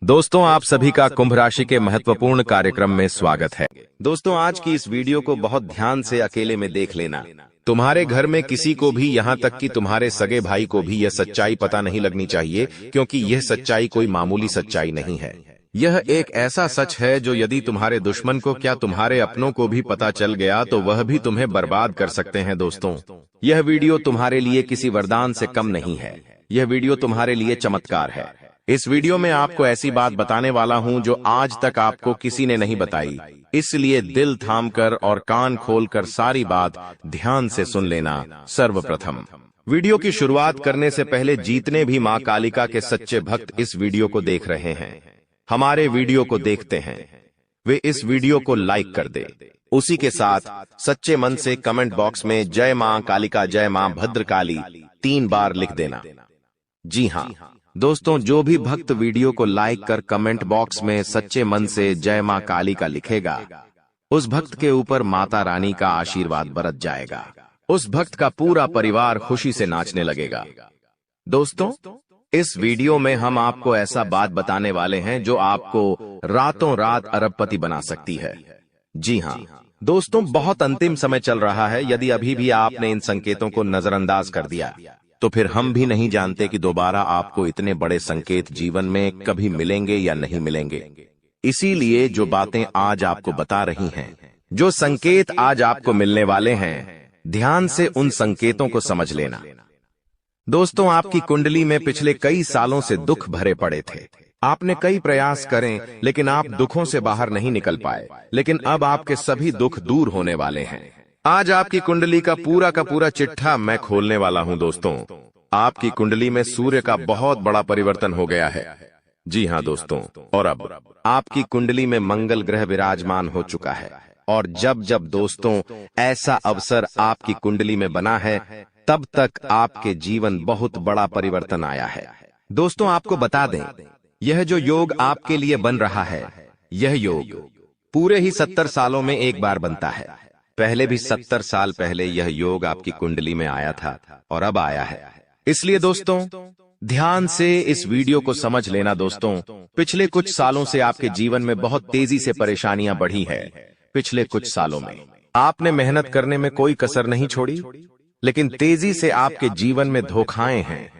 दोस्तों, आप सभी का कुंभ राशि के महत्वपूर्ण कार्यक्रम में स्वागत है। दोस्तों, आज की इस वीडियो को बहुत ध्यान से अकेले में देख लेना। तुम्हारे घर में किसी को भी, यहाँ तक कि तुम्हारे सगे भाई को भी यह सच्चाई पता नहीं लगनी चाहिए, क्योंकि यह सच्चाई कोई मामूली सच्चाई नहीं है। यह एक ऐसा सच है जो यदि तुम्हारे दुश्मन को, क्या तुम्हारे अपनों को भी पता चल गया तो वह भी तुम्हें बर्बाद कर सकते हैं। दोस्तों, यह वीडियो तुम्हारे लिए किसी वरदान से कम नहीं है। यह वीडियो तुम्हारे लिए चमत्कार है। इस वीडियो में आपको ऐसी बात बताने वाला हूं जो आज तक आपको किसी ने नहीं बताई, इसलिए दिल थामकर और कान खोलकर सारी बात ध्यान से सुन लेना। सर्वप्रथम, वीडियो की शुरुआत करने से पहले जितने भी मां कालिका के सच्चे भक्त इस वीडियो को देख रहे हैं, हमारे वीडियो को देखते हैं, वे इस वीडियो को लाइक कर दे। उसी के साथ सच्चे मन से कमेंट बॉक्स में जय मां कालिका, जय मां भद्रकाली 3 बार लिख देना। जी हाँ दोस्तों, जो भी भक्त वीडियो को लाइक कर कमेंट बॉक्स में सच्चे मन से जय मां काली का लिखेगा, उस भक्त के ऊपर माता रानी का आशीर्वाद बरस जाएगा। उस भक्त का पूरा परिवार खुशी से नाचने लगेगा। दोस्तों, इस वीडियो में हम आपको ऐसा बात बताने वाले हैं जो आपको रातों रात अरबपति बना सकती है। जी हाँ दोस्तों, बहुत अंतिम समय चल रहा है। यदि अभी भी आपने इन संकेतों को नजरअंदाज कर दिया तो फिर हम भी नहीं जानते कि दोबारा आपको इतने बड़े संकेत जीवन में कभी मिलेंगे या नहीं मिलेंगे। इसीलिए जो बातें आज आपको बता रही हैं, जो संकेत आज आपको मिलने वाले हैं, ध्यान से उन संकेतों को समझ लेना। दोस्तों, आपकी कुंडली में पिछले कई सालों से दुख भरे पड़े थे। आपने कई प्रयास करें लेकिन आप दुखों से बाहर नहीं निकल पाए, लेकिन अब आपके सभी दुख दूर होने वाले हैं। आज आपकी कुंडली का पूरा चिट्ठा मैं खोलने वाला हूं। दोस्तों, आपकी कुंडली में सूर्य का बहुत बड़ा परिवर्तन हो गया है। जी हां दोस्तों, और अब आपकी कुंडली में मंगल ग्रह विराजमान हो चुका है। और जब जब दोस्तों ऐसा अवसर आपकी कुंडली में बना है, तब तक आपके जीवन बहुत बड़ा परिवर्तन आया है। दोस्तों, आपको बता दें, यह जो योग आपके लिए बन रहा है, यह योग पूरे ही 70 सालों में एक बार बनता है। पहले भी 70 साल पहले यह योग आपकी कुंडली में आया था और अब आया है। इसलिए दोस्तों, ध्यान से इस वीडियो को समझ लेना। दोस्तों, पिछले कुछ सालों से आपके जीवन में बहुत तेजी से परेशानियां बढ़ी है। पिछले कुछ सालों में आपने मेहनत करने में कोई कसर नहीं छोड़ी, लेकिन तेजी से आपके जीवन में धोखाएं हैं।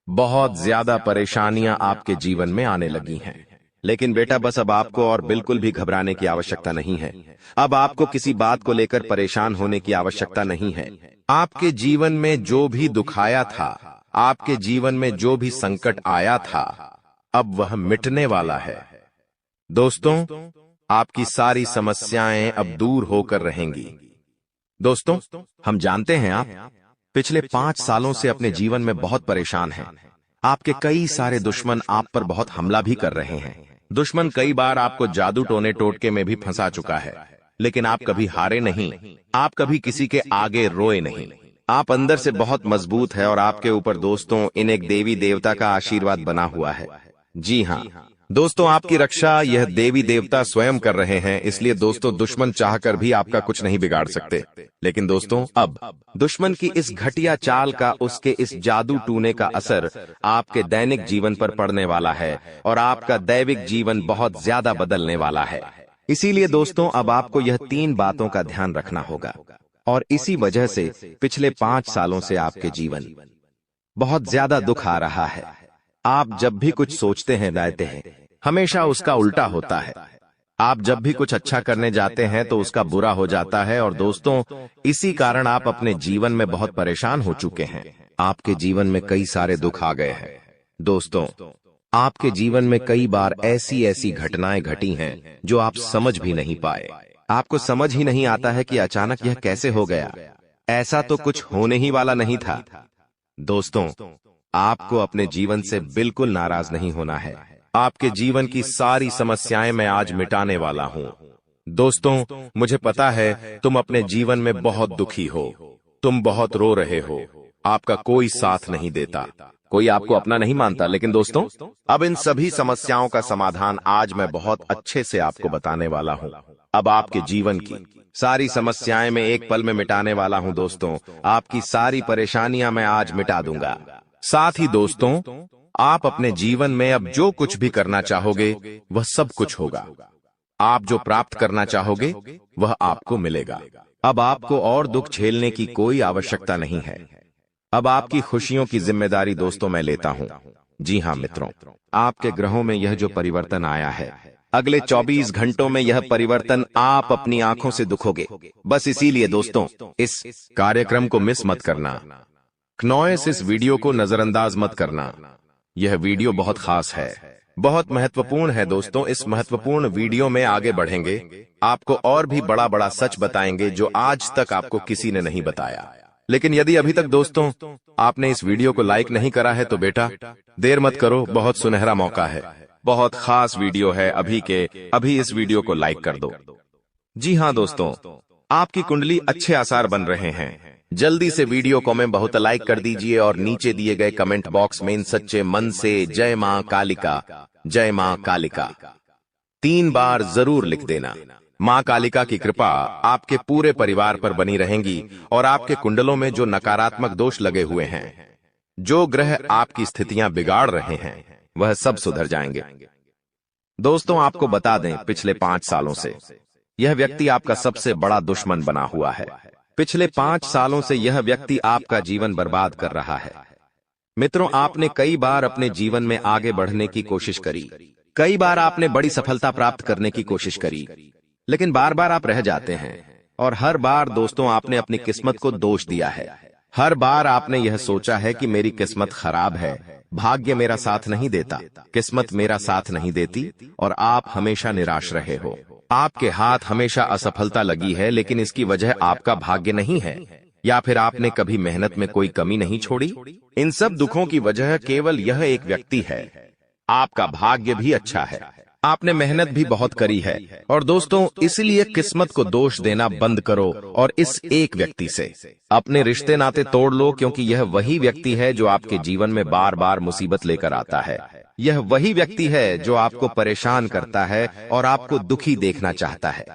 बहुत ज्यादा परेशानियां आपके जीवन में आने लगी हैं। लेकिन बेटा, बस अब आपको और बिल्कुल भी घबराने की आवश्यकता नहीं है। अब आपको किसी बात को लेकर परेशान होने की आवश्यकता नहीं है। आपके जीवन में जो भी दुख आया था, आपके जीवन में जो भी संकट आया था, अब वह मिटने वाला है। दोस्तों, आपकी सारी समस्याएं अब दूर होकर रहेंगी। दोस्तों, हम जानते हैं आप पिछले 5 सालों से अपने जीवन में बहुत परेशान हैं। आपके कई सारे दुश्मन आप पर बहुत हमला भी कर रहे हैं। दुश्मन कई बार आपको जादू टोने टोटके में भी फंसा चुका है, लेकिन आप कभी हारे नहीं। आप कभी किसी के आगे रोए नहीं। आप अंदर से बहुत मजबूत है और आपके ऊपर दोस्तों इन एक देवी देवता का आशीर्वाद बना हुआ है। जी हाँ दोस्तों, आपकी रक्षा यह देवी देवता स्वयं कर रहे हैं। इसलिए दोस्तों, दुश्मन चाहकर भी आपका कुछ नहीं बिगाड़ सकते। लेकिन दोस्तों, अब दुश्मन की इस घटिया चाल का, उसके इस जादू टूने का असर आपके दैनिक जीवन पर पड़ने वाला है और आपका दैविक जीवन बहुत ज्यादा बदलने वाला है। इसीलिए दोस्तों, अब आपको यह 3 बातों का ध्यान रखना होगा। और इसी वजह से पिछले 5 सालों से आपके जीवन बहुत ज्यादा दुख आ रहा है। आप जब भी कुछ सोचते हैं, रहते हैं, हमेशा उसका उल्टा होता है। आप जब भी कुछ अच्छा करने जाते हैं तो उसका बुरा हो जाता है। और दोस्तों, इसी कारण आप अपने जीवन में बहुत परेशान हो चुके हैं। आपके जीवन में कई सारे दुख आ गए हैं। दोस्तों, आपके जीवन में कई बार ऐसी घटनाएं घटी हैं जो आप समझ भी नहीं पाए। आपको समझ ही नहीं आता है कि अचानक यह कैसे हो गया। ऐसा तो कुछ होने ही वाला नहीं था। दोस्तों, आपको अपने जीवन से बिल्कुल नाराज नहीं होना है। आपके जीवन की सारी समस्याएं मैं आज मिटाने वाला हूं। दोस्तों, मुझे पता है तुम अपने जीवन में बहुत दुखी हो, तुम बहुत रो रहे हो, आपका कोई साथ नहीं देता, कोई आपको अपना नहीं मानता। लेकिन दोस्तों, अब इन सभी समस्याओं का समाधान आज मैं बहुत अच्छे से आपको बताने वाला हूं। अब आपके जीवन की सारी समस्याएं मैं एक पल में मिटाने वाला हूं। दोस्तों, आपकी सारी परेशानियां मैं आज मिटा दूंगा। साथ ही दोस्तों, आप अपने जीवन में अब जो कुछ भी करना चाहोगे वह सब कुछ होगा। आप जो प्राप्त करना चाहोगे वह आपको मिलेगा। अब आपको और दुख झेलने की कोई आवश्यकता नहीं है। अब आपकी खुशियों की जिम्मेदारी दोस्तों मैं लेता हूं। जी हां मित्रों, आपके ग्रहों में यह जो परिवर्तन आया है, अगले 24 घंटों में यह परिवर्तन आप अपनी आंखों से दुखोगे। बस इसीलिए दोस्तों इस कार्यक्रम को मिस मत करना। क्नॉयस इस वीडियो को नजरअंदाज मत करना। यह वीडियो बहुत खास है, बहुत महत्वपूर्ण है दोस्तों। इस महत्वपूर्ण वीडियो में आगे बढ़ेंगे, आपको और भी बड़ा बड़ा सच बताएंगे जो आज तक आपको किसी ने नहीं बताया। लेकिन यदि अभी तक दोस्तों आपने इस वीडियो को लाइक नहीं करा है तो बेटा देर मत करो, बहुत सुनहरा मौका है, बहुत खास वीडियो है। अभी इस वीडियो को लाइक कर दो। जी हां दोस्तों, आपकी कुंडली अच्छे आसार बन रहे हैं। जल्दी से वीडियो को में बहुत लाइक कर दीजिए और नीचे दिए गए कमेंट बॉक्स में इन सच्चे मन से जय मां कालिका, जय मां कालिका 3 बार जरूर लिख देना। मां कालिका की कृपा आपके पूरे परिवार पर बनी रहेंगी और आपके कुंडलों में जो नकारात्मक दोष लगे हुए हैं, जो ग्रह आपकी स्थितियां बिगाड़ रहे हैं, वह सब सुधर जाएंगे। दोस्तों आपको बता दें, पिछले 5 सालों से यह व्यक्ति आपका सबसे बड़ा दुश्मन बना हुआ है। पिछले 5 सालों से यह व्यक्ति आपका जीवन बर्बाद कर रहा है। मित्रों, आपने कई बार अपने जीवन में आगे बढ़ने की कोशिश करी, कई बार आपने बड़ी सफलता प्राप्त करने की कोशिश करी, लेकिन बार बार आप रह जाते हैं। और हर बार दोस्तों आपने अपनी किस्मत को दोष दिया है। हर बार आपने यह सोचा है कि मेरी किस्मत खराब है, भाग्य मेरा साथ नहीं देता, किस्मत मेरा साथ नहीं देती, और आप हमेशा निराश रहे हो। आपके हाथ हमेशा असफलता लगी है, लेकिन इसकी वजह आपका भाग्य नहीं है, या फिर आपने कभी मेहनत में कोई कमी नहीं छोड़ी। इन सब दुखों की वजह केवल यह एक व्यक्ति है। आपका भाग्य भी अच्छा है, आपने मेहनत भी बहुत करी है। और दोस्तों इसलिए किस्मत को दोष देना बंद करो और इस एक व्यक्ति से अपने रिश्ते नाते तोड़ लो, क्योंकि यह वही व्यक्ति है जो आपके जीवन में बार बार मुसीबत लेकर आता है। यह वही व्यक्ति है जो आपको परेशान करता है और आपको दुखी देखना चाहता है।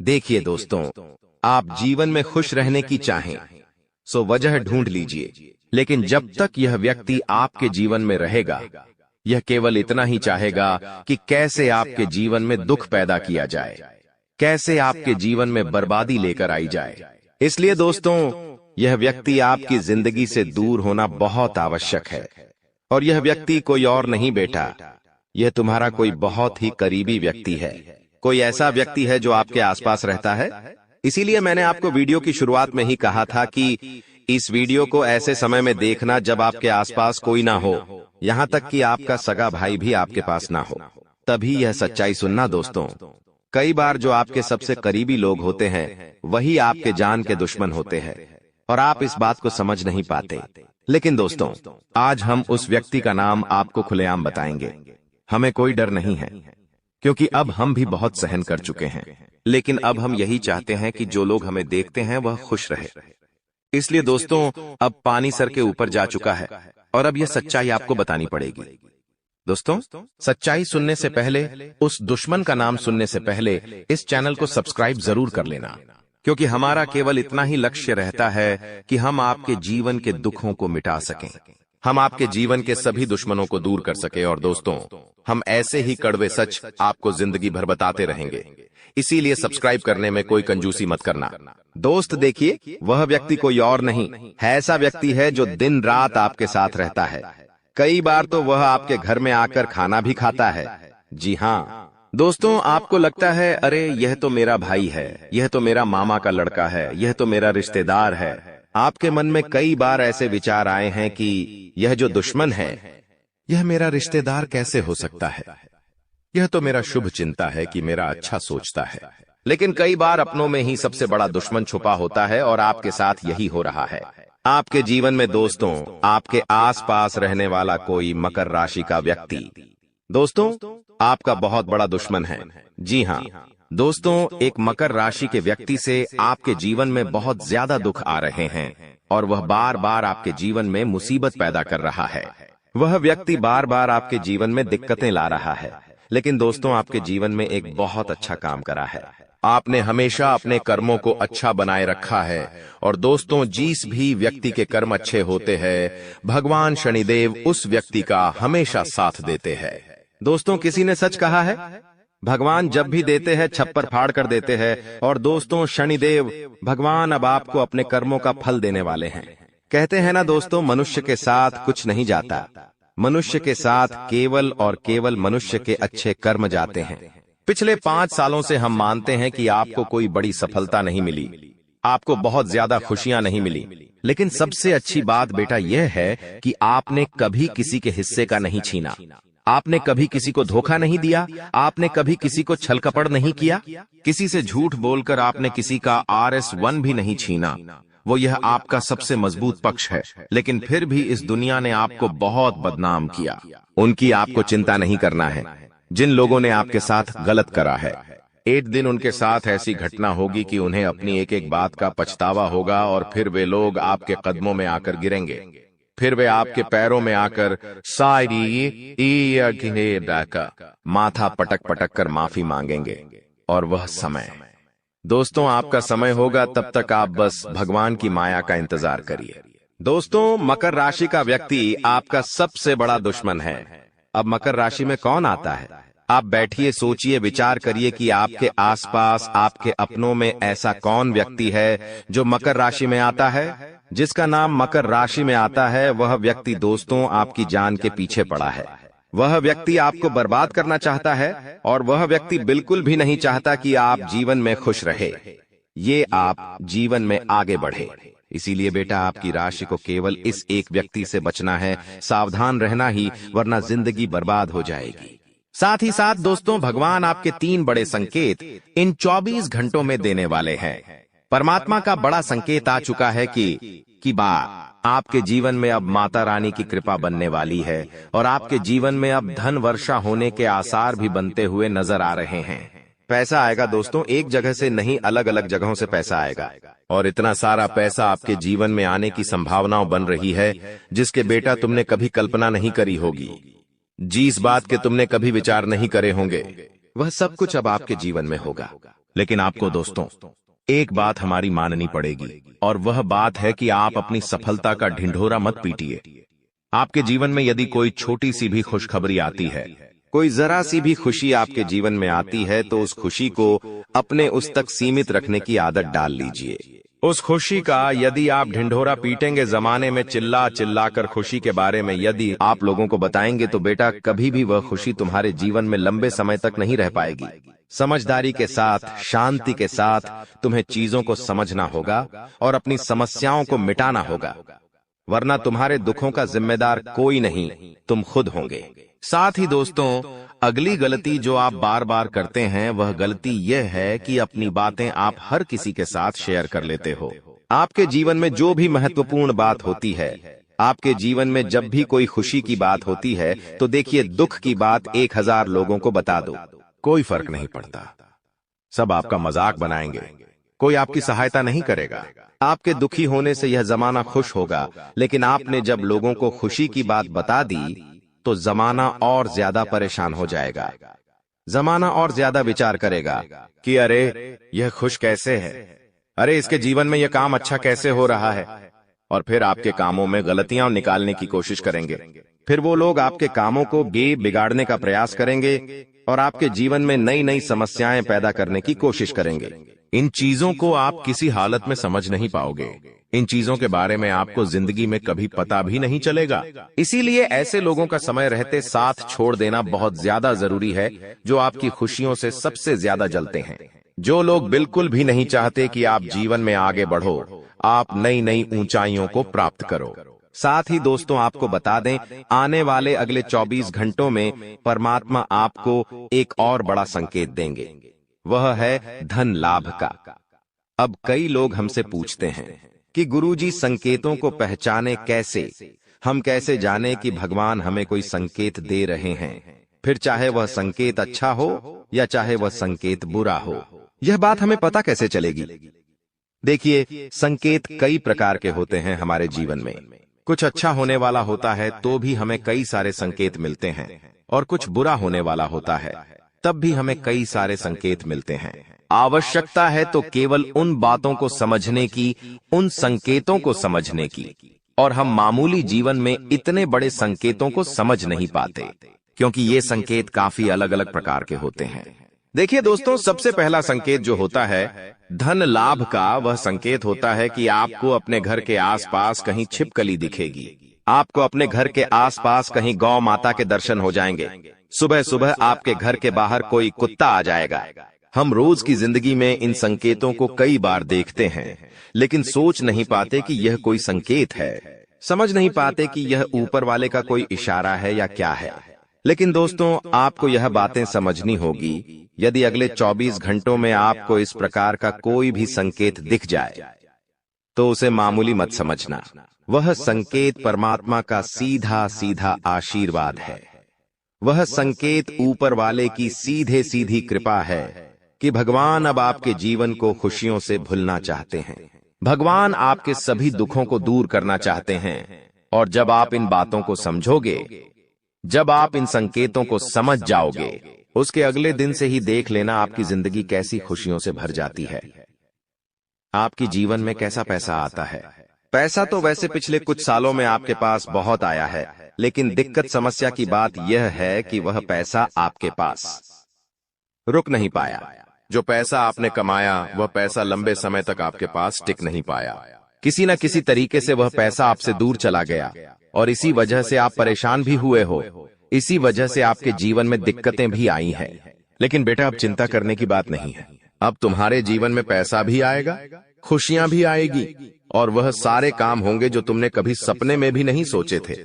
देखिए दोस्तों, आप जीवन में खुश रहने की चाहें सो वजह ढूंढ लीजिए, लेकिन जब तक यह व्यक्ति आपके जीवन में रहेगा, यह केवल इतना ही चाहेगा कि कैसे आपके जीवन में दुख पैदा किया जाए, कैसे आपके जीवन में बर्बादी लेकर आई जाए। इसलिए दोस्तों यह व्यक्ति आपकी जिंदगी से दूर होना बहुत आवश्यक है। और यह व्यक्ति कोई और नहीं बेटा, यह तुम्हारा कोई बहुत ही करीबी व्यक्ति है, कोई ऐसा व्यक्ति है जो आपके आसपास रहता है। इसीलिए मैंने आपको वीडियो की शुरुआत में ही कहा था कि इस वीडियो को ऐसे समय में देखना जब आपके आसपास कोई ना हो, यहाँ तक कि आपका सगा भाई भी आपके पास ना हो, तभी यह सच्चाई सुनना दोस्तों। कई बार जो आपके सबसे करीबी लोग होते हैं वही आपके जान के दुश्मन होते हैं, और आप इस बात को समझ नहीं पाते। लेकिन दोस्तों आज हम उस व्यक्ति का नाम आपको खुलेआम बताएंगे। हमें कोई डर नहीं है, क्योंकि अब हम भी बहुत सहन कर चुके हैं। लेकिन अब हम यही चाहते हैं कि जो लोग हमें देखते हैं वह खुश रहे। इसलिए दोस्तों अब पानी सर के ऊपर जा चुका है और अब यह सच्चाई आपको बतानी पड़ेगी। दोस्तों सच्चाई सुनने से पहले, उस दुश्मन का नाम सुनने से पहले इस चैनल को सब्सक्राइब जरूर कर लेना, क्योंकि हमारा केवल इतना ही लक्ष्य रहता है कि हम आपके जीवन के दुखों को मिटा सकें, हम आपके जीवन के सभी दुश्मनों को दूर कर सके। और दोस्तों हम ऐसे ही कड़वे सच आपको जिंदगी भर बताते रहेंगे। इसीलिए सब्सक्राइब करने में कोई कंजूसी मत करना। दोस्त देखिए, वह व्यक्ति कोई और नहीं है, ऐसा व्यक्ति है जो दिन रात आपके साथ रहता है। कई बार तो वह आपके घर में आकर खाना भी खाता है। जी हाँ दोस्तों, आपको लगता है अरे यह तो मेरा भाई है, यह तो मेरा मामा का लड़का है, यह तो मेरा रिश्तेदार है। आपके मन में कई बार ऐसे विचार आए हैं कि यह जो दुश्मन है यह मेरा रिश्तेदार कैसे हो सकता है, यह तो मेरा शुभ चिंता है कि मेरा अच्छा सोचता है। लेकिन कई बार अपनों में ही सबसे बड़ा दुश्मन छुपा होता है और आपके साथ यही हो रहा है। आपके जीवन में दोस्तों आपके आसपास रहने वाला कोई मकर राशि का व्यक्ति दोस्तों आपका बहुत बड़ा दुश्मन है। जी हाँ दोस्तों, एक मकर राशि के व्यक्ति से आपके जीवन में बहुत ज्यादा दुख आ रहे हैं और वह बार बार आपके जीवन में मुसीबत पैदा कर रहा है। वह व्यक्ति बार बार आपके जीवन में दिक्कतें ला रहा है, लेकिन दोस्तों आपके जीवन में एक बहुत अच्छा काम करा है। आपने हमेशा अपने कर्मों को अच्छा बनाए रखा है। और दोस्तों, जिस भी व्यक्ति के कर्म अच्छे होते हैं, भगवान शनिदेव उस व्यक्ति का हमेशा साथ देते हैं। दोस्तों, किसी ने सच कहा है, भगवान जब भी देते हैं छप्पर फाड़ कर देते हैं। और दोस्तों, शनिदेव भगवान अब आपको अपने कर्मों का फल देने वाले हैं। कहते हैं ना दोस्तों, मनुष्य के साथ कुछ नहीं जाता, मनुष्य के साथ केवल और केवल मनुष्य के अच्छे कर्म जाते हैं। पिछले 5 सालों से हम मानते हैं कि आपको कोई बड़ी सफलता नहीं मिली, आपको बहुत ज्यादा खुशियां नहीं मिली, लेकिन सबसे अच्छी बात बेटा यह है कि आपने कभी किसी के हिस्से का नहीं छीना, आपने कभी किसी को धोखा नहीं दिया, आपने कभी किसी को छल कपट नहीं किया, किसी से झूठ बोलकर आपने किसी का RS1 भी नहीं छीना। वो यह आपका सबसे मजबूत पक्ष है। लेकिन फिर भी इस दुनिया ने आपको बहुत बदनाम किया। उनकी आपको चिंता नहीं करना है। जिन लोगों ने आपके साथ गलत करा है, एक दिन उनके साथ ऐसी घटना होगी कि उन्हें अपनी एक एक बात का पछतावा होगा, और फिर वे लोग आपके कदमों में आकर गिरेंगे, फिर वे आपके पैरों में आकर माथा पटक पटक कर माफी मांगेंगे। और वह समय, दोस्तों, आपका समय होगा, तब तक आप बस भगवान की माया का इंतजार करिए। दोस्तों, मकर राशि का व्यक्ति आपका सबसे बड़ा दुश्मन है। अब मकर राशि में कौन आता है? आप बैठिए, सोचिए, विचार करिए कि आपके आसपास, आपके अपनों में ऐसा कौन व्यक्ति है जो मकर राशि में आता है। जिसका नाम मकर राशि में आता है, वह व्यक्ति दोस्तों आपकी जान के पीछे पड़ा है। वह व्यक्ति आपको बर्बाद करना चाहता है, और वह व्यक्ति बिल्कुल भी नहीं चाहता कि आप जीवन में खुश रहे, ये आप जीवन में आगे बढ़े। इसीलिए बेटा, आपकी राशि को केवल इस एक व्यक्ति से बचना है, सावधान रहना ही, वरना जिंदगी बर्बाद हो जाएगी। साथ ही साथ दोस्तों, भगवान आपके 3 बड़े संकेत इन 24 घंटों में देने वाले हैं। परमात्मा का बड़ा संकेत आ चुका है कि आपके जीवन में अब माता रानी की कृपा बनने वाली है, और आपके जीवन में अब धन वर्षा होने के आसार भी बनते हुए नजर आ रहे हैं। पैसा आएगा दोस्तों, एक जगह से नहीं, अलग अलग जगहों से पैसा आएगा, और इतना सारा पैसा आपके जीवन में आने की संभावनाएं बन रही है, जिसके बेटा तुमने कभी कल्पना नहीं करी होगी, जिस बात के तुमने कभी विचार नहीं करे होंगे, वह सब कुछ अब आपके जीवन में होगा। लेकिन आपको दोस्तों एक बात हमारी माननी पड़ेगी, और वह बात है कि आप अपनी सफलता का ढिंढोरा मत पीटिए। आपके जीवन में यदि कोई छोटी सी भी खुशखबरी आती है, कोई जरा सी भी खुशी आपके जीवन में आती है, तो उस खुशी को अपने उस तक सीमित रखने की आदत डाल लीजिए। उस खुशी का यदि आप ढिंढोरा पीटेंगे, जमाने में चिल्ला चिल्ला कर खुशी के बारे में यदि आप लोगों को बताएंगे, तो बेटा कभी भी वह खुशी तुम्हारे जीवन में लंबे समय तक नहीं रह पाएगी। समझदारी के साथ, शांति के साथ तुम्हें चीजों को समझना होगा और अपनी समस्याओं को मिटाना होगा, वरना तुम्हारे दुखों का जिम्मेदार कोई नहीं, तुम खुद होंगे। साथ ही दोस्तों, अगली गलती जो आप बार बार करते हैं, वह गलती यह है कि अपनी बातें आप हर किसी के साथ शेयर कर लेते हो। आपके जीवन में जो भी महत्वपूर्ण बात होती है, आपके जीवन में जब भी कोई खुशी की बात होती है, तो देखिए, दुख की बात 1000 लोगों को बता दो, कोई फर्क नहीं पड़ता। सब आपका मजाक बनाएंगे, कोई आपकी सहायता नहीं करेगा। आपके दुखी होने से यह जमाना खुश होगा, लेकिन आपने जब लोगों को खुशी की बात बता दी, तो जमाना और ज्यादा परेशान हो जाएगा। जमाना और ज्यादा विचार करेगा कि अरे यह खुश कैसे है, अरे इसके जीवन में यह काम अच्छा कैसे हो रहा है, और फिर आपके कामों में गलतियां निकालने की कोशिश करेंगे। फिर वो लोग आपके कामों को बिगाड़ने का प्रयास करेंगे और आपके जीवन में नई नई समस्याएं पैदा करने की कोशिश करेंगे। इन चीजों को आप किसी हालत में समझ नहीं पाओगे। इन चीजों के बारे में आपको जिंदगी में कभी पता भी नहीं चलेगा। इसीलिए ऐसे लोगों का समय रहते साथ छोड़ देना बहुत ज्यादा जरूरी है, जो आपकी खुशियों से सबसे ज्यादा जलते हैं। जो लोग बिल्कुल भी नहीं चाहते कि आप जीवन में आगे बढ़ो, आप नई नई ऊंचाइयों को प्राप्त करो। साथ ही दोस्तों, आपको बता दें, आने वाले अगले 24 घंटों में परमात्मा आपको एक और बड़ा संकेत देंगे, वह है धन लाभ का। अब कई लोग हमसे पूछते हैं कि गुरुजी, संकेतों को पहचाने कैसे, हम कैसे जाने कि भगवान हमें कोई संकेत दे रहे हैं, फिर चाहे वह संकेत अच्छा हो या चाहे वह संकेत बुरा हो, यह बात हमें पता कैसे चलेगी? देखिए, संकेत कई प्रकार के होते हैं हमारे जीवन में। कुछ अच्छा होने वाला होता है तो भी हमें कई सारे संकेत मिलते हैं, और कुछ बुरा होने वाला होता है तब भी हमें कई सारे संकेत मिलते हैं। आवश्यकता है तो केवल उन बातों को समझने की, उन संकेतों को समझने की। और हम मामूली जीवन में इतने बड़े संकेतों को समझ नहीं पाते, क्योंकि ये संकेत काफी अलग अलग प्रकार के होते हैं। देखिए दोस्तों, सबसे पहला संकेत जो होता है धन लाभ का, वह संकेत होता है कि आपको अपने घर के आसपास कहीं छिपकली दिखेगी। आपको अपने घर के आसपास कहीं गौ माता के दर्शन हो जाएंगे। सुबह सुबह आपके घर के बाहर कोई कुत्ता आ जाएगा। हम रोज की जिंदगी में इन संकेतों को कई बार देखते हैं, लेकिन सोच नहीं पाते कि यह कोई संकेत है, समझ नहीं पाते कि यह ऊपर वाले का कोई इशारा है या क्या है। लेकिन दोस्तों, आपको यह बातें समझनी होगी। यदि अगले 24 घंटों में आपको इस प्रकार का कोई भी संकेत दिख जाए, तो उसे मामूली मत समझना। वह संकेत परमात्मा का सीधा सीधा आशीर्वाद है। वह संकेत ऊपर वाले की सीधे सीधी कृपा है कि भगवान अब आपके जीवन को खुशियों से भुलना चाहते हैं। भगवान आपके सभी दुखों को दूर करना चाहते हैं। और जब आप इन बातों को समझोगे, जब आप इन संकेतों को समझ जाओगे, उसके अगले दिन से ही देख लेना आपकी जिंदगी कैसी खुशियों से भर जाती है। आपकी जीवन में कैसा पैसा आता है। पैसा तो वैसे पिछले कुछ सालों में आपके पास बहुत आया है, लेकिन दिक्कत समस्या की बात यह है कि वह पैसा आपके पास रुक नहीं पाया। जो पैसा आपने कमाया, वह पैसा लंबे समय तक आपके पास टिक नहीं पाया। किसी न किसी तरीके से वह पैसा आपसे दूर चला गया, और इसी वजह से आप परेशान भी हुए हो। इसी वजह से आपके जीवन में दिक्कतें भी आई हैं। लेकिन बेटा, अब चिंता करने की बात नहीं है। अब तुम्हारे जीवन में पैसा भी आएगा, खुशियां भी आएगी, और वह सारे काम होंगे जो तुमने कभी सपने में भी नहीं सोचे थे।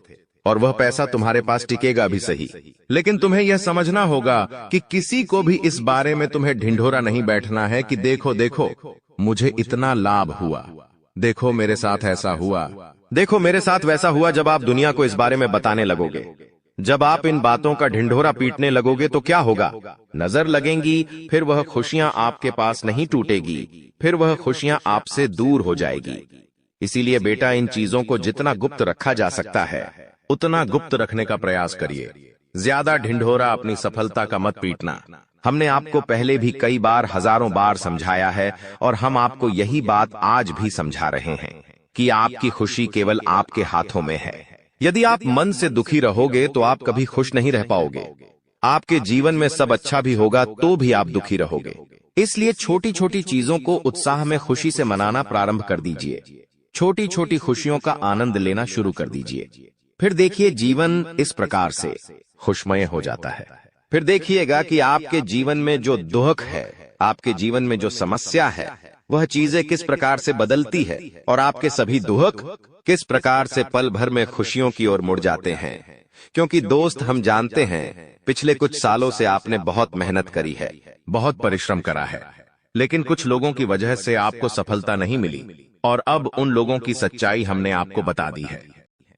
और वह पैसा तुम्हारे पास टिकेगा भी सही, लेकिन तुम्हें यह समझना होगा कि किसी को भी इस बारे में तुम्हें ढिंढोरा नहीं बैठना है कि देखो देखो मुझे इतना लाभ हुआ, देखो मेरे साथ ऐसा हुआ, देखो मेरे साथ वैसा हुआ। जब आप दुनिया को इस बारे में बताने लगोगे, जब आप इन बातों का ढिंढोरा पीटने लगोगे, तो क्या होगा? नजर लगेंगी, फिर वह खुशियां आपके पास नहीं टूटेगी, फिर वह खुशियां आपसे दूर हो जाएगी। इसीलिए बेटा, इन चीजों को जितना गुप्त रखा जा सकता है, उतना गुप्त रखने का प्रयास करिए। ज्यादा ढिंढोरा अपनी सफलता का मत पीटना। हमने आपको पहले भी कई बार, हजारों बार समझाया है, और हम आपको यही बात आज भी समझा रहे हैं कि आपकी खुशी केवल आपके हाथों में है। यदि आप मन से दुखी रहोगे तो आप कभी खुश नहीं रह पाओगे। आपके जीवन में सब अच्छा भी होगा तो भी आप दुखी रहोगे। इसलिए छोटी छोटी चीजों को उत्साह में खुशी से मनाना प्रारंभ कर दीजिए। छोटी छोटी खुशियों का आनंद लेना शुरू कर दीजिए। फिर देखिए, जीवन इस प्रकार से खुशमय हो जाता है। फिर देखिएगा कि आपके जीवन में जो दुख है, आपके जीवन में जो समस्या है, वह चीजें किस प्रकार से बदलती है, और आपके सभी दुख किस प्रकार से पल भर में खुशियों की ओर मुड़ जाते हैं। क्योंकि दोस्त, हम जानते हैं पिछले कुछ सालों से आपने बहुत मेहनत करी है, बहुत परिश्रम करा है, लेकिन कुछ लोगों की वजह से आपको सफलता नहीं मिली, और अब उन लोगों की सच्चाई हमने आपको बता दी है।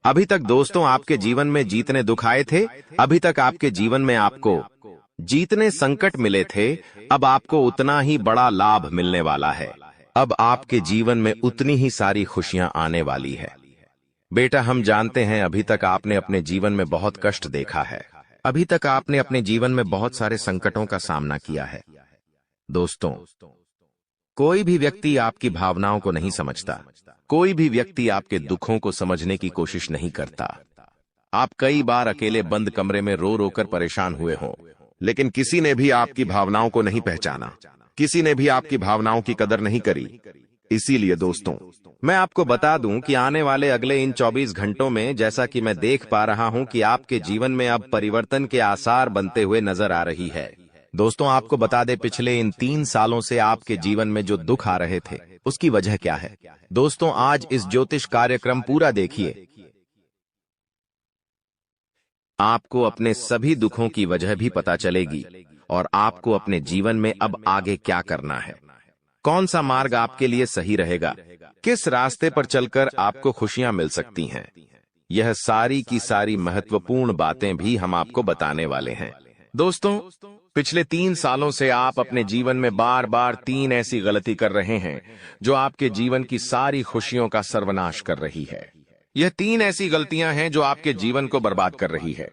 अभी तक दोस्तों आपके जीवन में जितने दुख आए थे, अभी तक आपके जीवन में आपको जितने संकट मिले थे, अब आपको उतना ही बड़ा लाभ मिलने वाला है। अब आपके जीवन में उतनी ही सारी खुशियां आने वाली है। बेटा, हम जानते हैं अभी तक आपने अपने जीवन में बहुत कष्ट देखा है। अभी तक आपने अपने जीवन में बहुत सारे संकटों का सामना किया है। दोस्तों, कोई भी व्यक्ति आपकी भावनाओं को नहीं समझता। कोई भी व्यक्ति आपके दुखों को समझने की कोशिश नहीं करता। आप कई बार अकेले बंद कमरे में रो रो कर परेशान हुए हों, लेकिन किसी ने भी आपकी भावनाओं को नहीं पहचाना, किसी ने भी आपकी भावनाओं की कदर नहीं करी। इसीलिए दोस्तों, मैं आपको बता दूं कि आने वाले अगले इन 24 घंटों में, जैसा कि मैं देख पा रहा हूं कि आपके जीवन में अब परिवर्तन के आसार बनते हुए नजर आ रही है। दोस्तों, आपको बता दें, पिछले इन 3 सालों से आपके जीवन में जो दुख आ रहे थे, उसकी वजह क्या है? दोस्तों, आज इस ज्योतिष कार्यक्रम पूरा देखिए। आपको अपने सभी दुखों की वजह भी पता चलेगी, और आपको अपने जीवन में अब आगे क्या करना है, कौन सा मार्ग आपके लिए सही रहेगा, किस रास्ते पर चलकर आपको खुशियां मिल सकती हैं। यह सारी की सारी महत्वपूर्ण बातें भी हम आपको बताने वाले हैं। दोस्तों, पिछले 3 सालों से आप अपने जीवन में बार बार 3 ऐसी गलती कर रहे हैं जो आपके जीवन की सारी खुशियों का सर्वनाश कर रही है। यह 3 ऐसी गलतियां हैं जो आपके जीवन को बर्बाद कर रही है।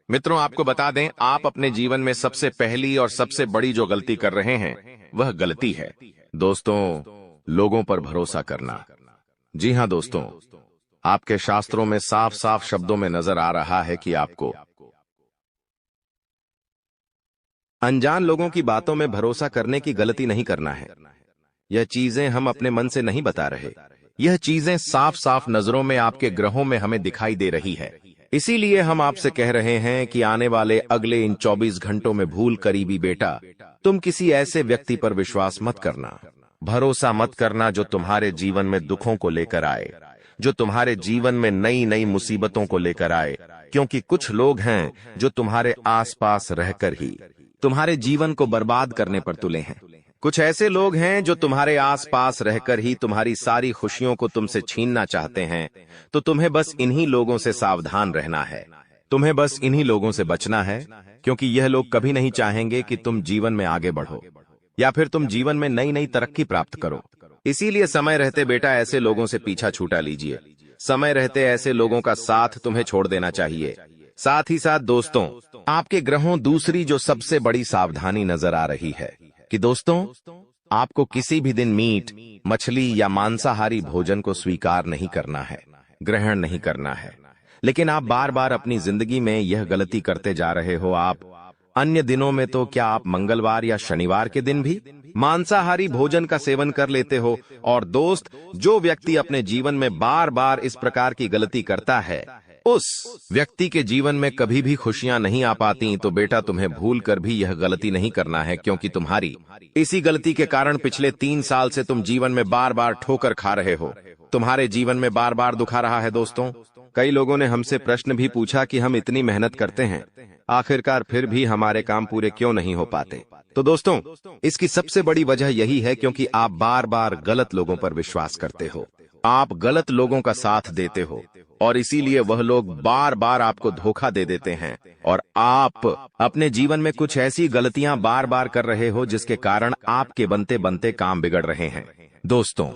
मित्रों, आपको बता दें, आप अपने जीवन में सबसे पहली और सबसे बड़ी जो गलती कर रहे हैं, वह गलती है। दोस्तों, लोगों पर भरोसा करना। जी हाँ दोस्तों, आपके शास्त्रों में साफ साफ शब्दों में नजर आ रहा है कि आपको अनजान लोगों की बातों में भरोसा करने की गलती नहीं करना है। यह चीजें हम अपने मन से नहीं बता रहे, यह चीजें साफ साफ नजरों में आपके ग्रहों में हमें दिखाई दे रही है। इसीलिए हम आपसे कह रहे हैं कि आने वाले अगले इन 24 घंटों में भूल करीबी बेटा, तुम किसी ऐसे व्यक्ति पर विश्वास मत करना, भरोसा मत करना जो तुम्हारे जीवन में दुखों को लेकर आए, जो तुम्हारे जीवन में नई नई मुसीबतों को लेकर आए। क्योंकि कुछ लोग हैं जो तुम्हारे आसपास रहकर ही तुम्हारे जीवन को बर्बाद करने पर तुले हैं। कुछ ऐसे लोग हैं जो तुम्हारे आसपास रहकर ही तुम्हारी सारी खुशियों को तुमसे छीनना चाहते हैं। तो तुम्हें बस इन्हीं लोगों से सावधान रहना है, तुम्हें बस इन्हीं लोगों से बचना है, क्योंकि यह लोग कभी नहीं चाहेंगे कि तुम जीवन में आगे बढ़ो या फिर तुम जीवन में नई नई तरक्की प्राप्त करो। इसीलिए समय रहते बेटा ऐसे लोगों से पीछा छूटा लीजिए। समय रहते ऐसे लोगों का साथ तुम्हें छोड़ देना चाहिए। साथ ही साथ दोस्तों, आपके ग्रहों दूसरी जो सबसे बड़ी सावधानी नजर आ रही है कि दोस्तों, आपको किसी भी दिन मीट, मछली या मांसाहारी भोजन को स्वीकार नहीं करना है, ग्रहण नहीं करना है। लेकिन आप बार बार अपनी जिंदगी में यह गलती करते जा रहे हो। आप अन्य दिनों में तो क्या आप मंगलवार या शनिवार के दिन भी मांसाहारी भोजन का सेवन कर लेते हो। और दोस्त, जो व्यक्ति अपने जीवन में बार बार इस प्रकार की गलती करता है, उस व्यक्ति के जीवन में कभी भी खुशियां नहीं आ पाती। तो बेटा, तुम्हें भूल कर भी यह गलती नहीं करना है, क्योंकि तुम्हारी इसी गलती के कारण पिछले 3 साल से तुम जीवन में बार बार ठोकर खा रहे हो, तुम्हारे जीवन में बार बार दुख आ रहा है। दोस्तों, कई लोगों ने हमसे प्रश्न भी पूछा कि हम इतनी मेहनत करते हैं, आखिरकार फिर भी हमारे काम पूरे क्यों नहीं हो पाते। तो दोस्तों, इसकी सबसे बड़ी वजह यही है क्योंकि आप बार बार गलत लोगों पर विश्वास करते हो, आप गलत लोगों का साथ देते हो, और इसीलिए वह लोग बार बार आपको धोखा दे देते हैं। और आप अपने जीवन में कुछ ऐसी गलतियां बार बार कर रहे हो जिसके कारण आपके बनते बनते काम बिगड़ रहे हैं। दोस्तों,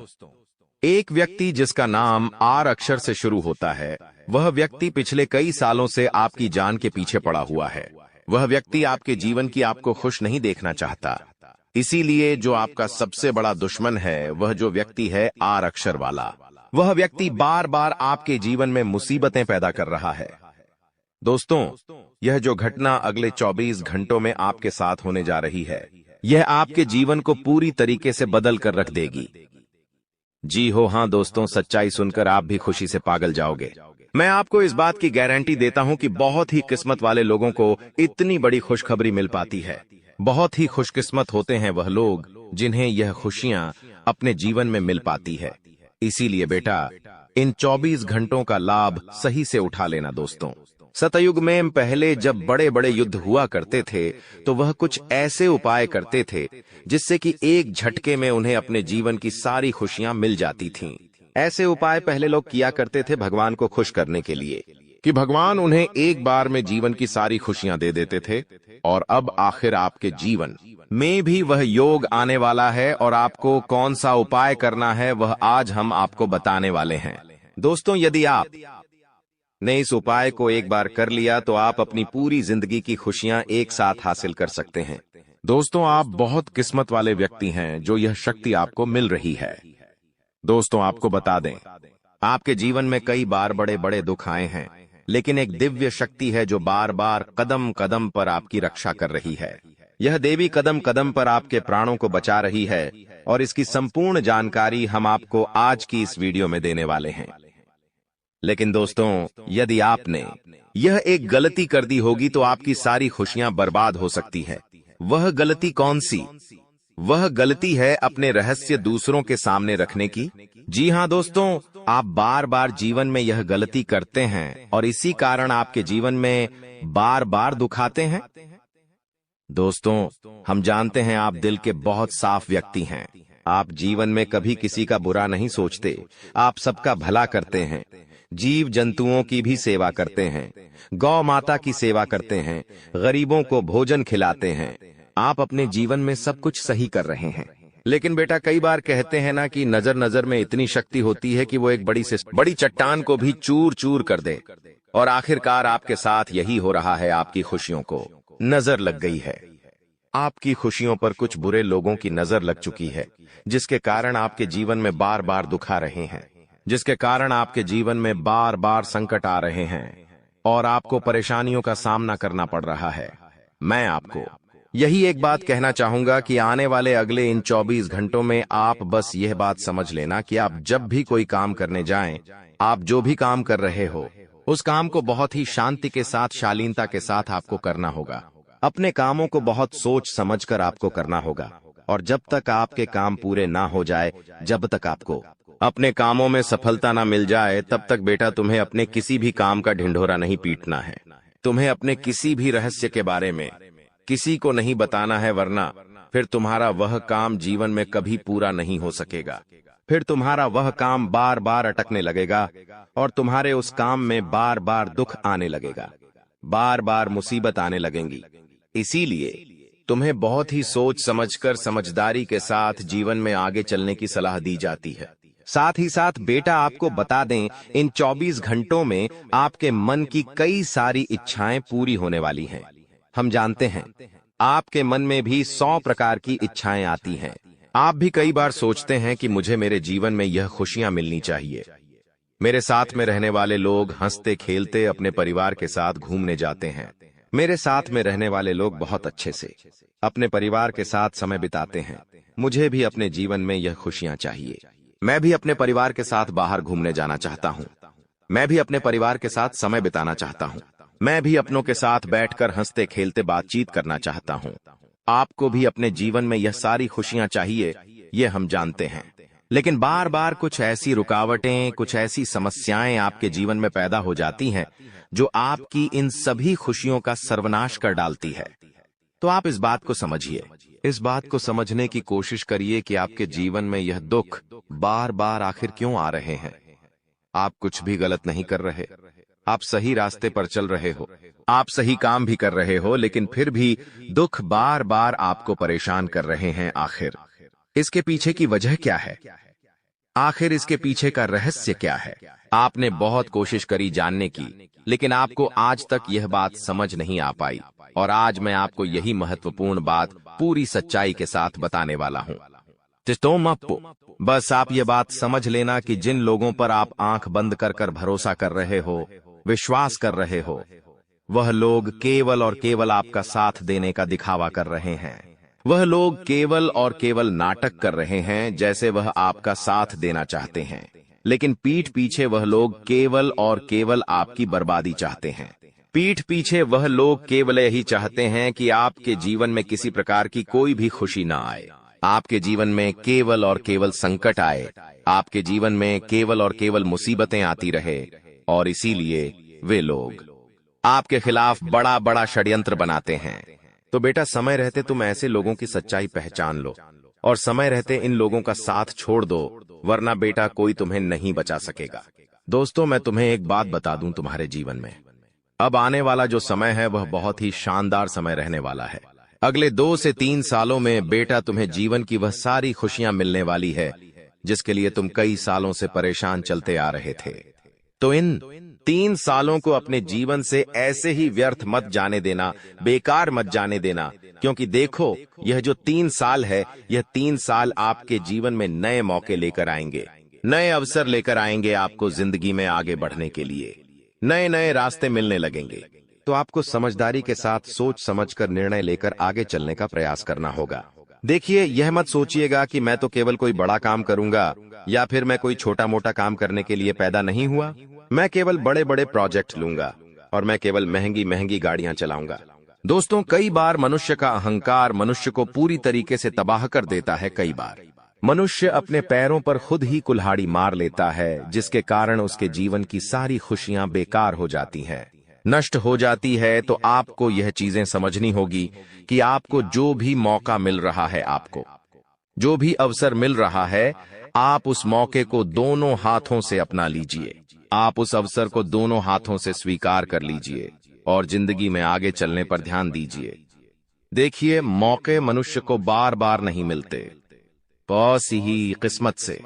एक व्यक्ति जिसका नाम आर अक्षर से शुरू होता है, वह व्यक्ति पिछले कई सालों से आपकी जान के पीछे पड़ा हुआ है। वह व्यक्ति आपके जीवन की आपको खुश नहीं देखना चाहता। इसीलिए जो आपका सबसे बड़ा दुश्मन है, वह जो व्यक्ति है आर अक्षर वाला, वह व्यक्ति बार बार आपके जीवन में मुसीबतें पैदा कर रहा है। दोस्तों, यह जो घटना अगले 24 घंटों में आपके साथ होने जा रही है, यह आपके जीवन को पूरी तरीके से बदल कर रख देगी। जी हो हाँ दोस्तों, सच्चाई सुनकर आप भी खुशी से पागल जाओगे। मैं आपको इस बात की गारंटी देता हूं कि बहुत ही किस्मत वाले लोगों को इतनी बड़ी खुशखबरी मिल पाती है। बहुत ही खुशकिस्मत होते हैं वह लोग जिन्हें यह खुशियां अपने जीवन में मिल पाती है। इसीलिए बेटा, इन 24 घंटों का लाभ सही से उठा लेना। दोस्तों, सतयुग में पहले जब बड़े बड़े युद्ध हुआ करते थे, तो वह कुछ ऐसे उपाय करते थे जिससे कि एक झटके में उन्हें अपने जीवन की सारी खुशियां मिल जाती थीं। ऐसे उपाय पहले लोग किया करते थे भगवान को खुश करने के लिए, कि भगवान उन्हें एक बार में जीवन की सारी खुशियां दे देते थे। और अब आखिर आपके जीवन में भी वह योग आने वाला है, और आपको कौन सा उपाय करना है वह आज हम आपको बताने वाले हैं। दोस्तों, यदि आप ने इस उपाय को एक बार कर लिया तो आप अपनी पूरी जिंदगी की खुशियां एक साथ हासिल कर सकते हैं। दोस्तों, आप बहुत किस्मत वाले व्यक्ति हैं जो यह शक्ति आपको मिल रही है। दोस्तों, आपको बता दें, आपके जीवन में कई बार बड़े बड़े दुख आए हैं, लेकिन एक दिव्य शक्ति है जो बार बार कदम कदम पर आपकी रक्षा कर रही है। यह देवी कदम कदम पर आपके प्राणों को बचा रही है, और इसकी संपूर्ण जानकारी हम आपको आज की इस वीडियो में देने वाले हैं। लेकिन दोस्तों, यदि आपने यह एक गलती कर दी होगी तो आपकी सारी खुशियां बर्बाद हो सकती है। वह गलती कौन सी? वह गलती है अपने रहस्य दूसरों के सामने रखने की। जी हाँ दोस्तों, आप बार बार जीवन में यह गलती करते हैं और इसी कारण आपके जीवन में बार बार दुख आते हैं। दोस्तों, हम जानते हैं आप दिल के बहुत साफ व्यक्ति हैं। आप जीवन में कभी किसी का बुरा नहीं सोचते, आप सबका भला करते हैं, जीव जंतुओं की भी सेवा करते हैं, गौ माता की सेवा करते हैं, गरीबों को भोजन खिलाते हैं। आप अपने जीवन में सब कुछ सही कर रहे हैं। लेकिन बेटा, कई बार कहते हैं ना कि नजर नजर में इतनी शक्ति होती है कि वो एक बड़ी से बड़ी चट्टान को भी चूर चूर कर दे। और आखिरकार आपके साथ यही हो रहा है। आपकी खुशियों को नजर लग गई है। आपकी खुशियों पर कुछ बुरे लोगों की नजर लग चुकी है, जिसके कारण आपके जीवन में बार बार दुख आ रहे हैं, जिसके कारण आपके जीवन में बार बार संकट आ रहे हैं और आपको परेशानियों का सामना करना पड़ रहा है। मैं आपको यही एक बात कहना चाहूंगा कि आने वाले अगले इन 24 घंटों में आप बस यह बात समझ लेना कि आप जब भी कोई काम करने जाएं, आप जो भी काम कर रहे हो उस काम को बहुत ही शांति के साथ, शालीनता के साथ आपको करना होगा। अपने कामों को बहुत सोच समझकर आपको करना होगा और जब तक आपके काम पूरे ना हो जाए, जब तक आपको अपने कामों में सफलता ना मिल जाए, तब तक बेटा तुम्हें अपने किसी भी काम का ढिंढोरा नहीं पीटना है। तुम्हें अपने किसी भी रहस्य के बारे में किसी को नहीं बताना है, वरना फिर तुम्हारा वह काम जीवन में कभी पूरा नहीं हो सकेगा। फिर तुम्हारा वह काम बार बार अटकने लगेगा और तुम्हारे उस काम में बार बार दुख आने लगेगा, बार बार मुसीबत आने लगेंगी। इसीलिए तुम्हें बहुत ही सोच समझकर, समझदारी के साथ जीवन में आगे चलने की सलाह दी जाती है। साथ ही साथ बेटा आपको बता दें, इन 24 घंटों में आपके मन की कई सारी इच्छाएं पूरी होने वाली हैं। हम जानते हैं आपके मन में भी 100 प्रकार की इच्छाएं आती हैं। आप भी कई बार सोचते हैं कि मुझे मेरे जीवन में यह खुशियां मिलनी चाहिए, मेरे साथ में रहने वाले लोग हंसते खेलते अपने परिवार के साथ घूमने जाते हैं, मेरे साथ में रहने वाले लोग बहुत अच्छे से अपने परिवार के साथ समय बिताते हैं। मुझे भी अपने जीवन में यह खुशियां चाहिए। मैं भी अपने परिवार के साथ बाहर घूमने जाना चाहता हूं। मैं भी अपने परिवार के साथ समय बिताना चाहता हूं। मैं भी अपनों के साथ बैठकर हंसते खेलते बातचीत करना चाहता हूं। आपको भी अपने जीवन में यह सारी खुशियां चाहिए, ये हम जानते हैं। लेकिन बार बार कुछ ऐसी रुकावटें, कुछ ऐसी समस्याएं आपके जीवन में पैदा हो जाती हैं जो आपकी इन सभी खुशियों का सर्वनाश कर डालती है। तो आप इस बात को समझिए, इस बात को समझने की कोशिश करिए कि आपके जीवन में यह दुख बार बार आखिर क्यों आ रहे हैं। आप कुछ भी गलत नहीं कर रहे, आप सही रास्ते पर चल रहे हो, आप सही काम भी कर रहे हो, लेकिन फिर भी दुख बार बार आपको परेशान कर रहे हैं। आखिर इसके पीछे की वजह क्या है? आखिर इसके पीछे का रहस्य क्या है? आपने बहुत कोशिश करी जानने की, लेकिन आपको आज तक यह बात समझ नहीं आ पाई और आज मैं आपको यही महत्वपूर्ण बात पूरी सच्चाई के साथ बताने वाला हूं। बस आप ये बात समझ लेना कि जिन लोगों पर आप आंख बंद कर कर भरोसा कर रहे हो, विश्वास कर रहे हो, वह लोग केवल और केवल आपका साथ देने का दिखावा कर रहे हैं। वह लोग केवल और केवल नाटक कर रहे हैं, जैसे वह आपका साथ देना चाहते हैं, लेकिन पीठ पीछे वह लोग केवल और केवल आपकी बर्बादी चाहते हैं। पीठ पीछे वह लोग केवल यही चाहते हैं कि आपके जीवन में किसी प्रकार की कोई भी खुशी ना आए, आपके जीवन में केवल और केवल संकट आए, आपके जीवन में केवल और केवल मुसीबतें आती रहे। और इसीलिए वे लोग आपके खिलाफ बड़ा बड़ा षड्यंत्र बनाते हैं। तो बेटा, समय रहते तुम ऐसे लोगों की सच्चाई पहचान लो और समय रहते इन लोगों का साथ छोड़ दो, वरना बेटा कोई तुम्हें नहीं बचा सकेगा। दोस्तों, मैं तुम्हें एक बात बता दूं, तुम्हारे जीवन में अब आने वाला जो समय है वह बहुत ही शानदार समय रहने वाला है। अगले 2 से 3 सालों में बेटा तुम्हें जीवन की वह सारी खुशियां मिलने वाली है जिसके लिए तुम कई सालों से परेशान चलते आ रहे थे। तो इन 3 सालों को अपने जीवन से ऐसे ही व्यर्थ मत जाने देना, बेकार मत जाने देना, क्योंकि देखो, यह जो 3 साल है, यह 3 साल आपके जीवन में नए मौके लेकर आएंगे, नए अवसर लेकर आएंगे आपको जिंदगी में आगे बढ़ने के लिए। नए नए रास्ते मिलने लगेंगे। तो आपको समझदारी के साथ सोच समझकर निर्णय लेकर आगे चलने का प्रयास करना होगा। देखिए, यह मत सोचिएगा कि मैं तो केवल कोई बड़ा काम करूंगा या फिर मैं कोई छोटा मोटा काम करने के लिए पैदा नहीं हुआ। मैं केवल बड़े बड़े प्रोजेक्ट लूंगा और मैं केवल महंगी महंगी गाड़ियां चलाऊंगा। दोस्तों, कई बार मनुष्य का अहंकार मनुष्य को पूरी तरीके से तबाह कर देता है। कई बार मनुष्य अपने पैरों पर खुद ही कुल्हाड़ी मार लेता है, जिसके कारण उसके जीवन की सारी खुशियां बेकार हो जाती हैं, नष्ट हो जाती है। तो आपको यह चीजें समझनी होगी कि आपको जो भी मौका मिल रहा है, आपको जो भी अवसर मिल रहा है, आप उस मौके को दोनों हाथों से अपना लीजिए। आप उस अवसर को दोनों हाथों से स्वीकार कर लीजिए और जिंदगी में आगे चलने पर ध्यान दीजिए। देखिए, मौके मनुष्य को बार बार नहीं मिलते, बस ही किस्मत से।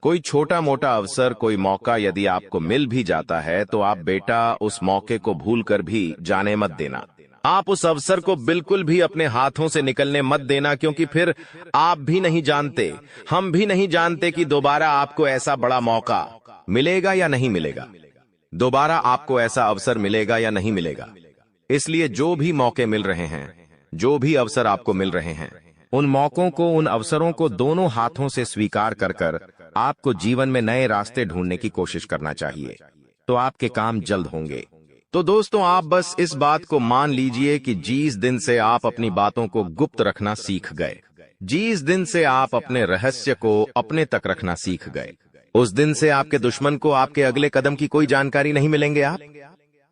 कोई छोटा मोटा अवसर, कोई मौका यदि आपको मिल भी जाता है तो आप बेटा उस मौके को भूलकर भी जाने मत देना। आप उस अवसर को बिल्कुल भी अपने हाथों से निकलने मत देना, क्योंकि फिर आप भी नहीं जानते, हम भी नहीं जानते कि दोबारा आपको ऐसा बड़ा मौका मिलेगा या नहीं मिलेगा, दोबारा आपको ऐसा अवसर मिलेगा या नहीं मिलेगा। इसलिए जो भी मौके मिल रहे हैं, जो भी अवसर आपको मिल रहे हैं, उन मौकों को, उन अवसरों को दोनों हाथों से स्वीकार कर कर आपको जीवन में नए रास्ते ढूंढने की कोशिश करना चाहिए, तो आपके काम जल्द होंगे। तो दोस्तों, आप बस इस बात को मान लीजिए कि जिस दिन से आप अपनी बातों को गुप्त रखना सीख गए, जिस दिन से आप अपने रहस्य को अपने तक रखना सीख गए, उस दिन से आपके दुश्मन को आपके अगले कदम की कोई जानकारी नहीं मिलेंगे।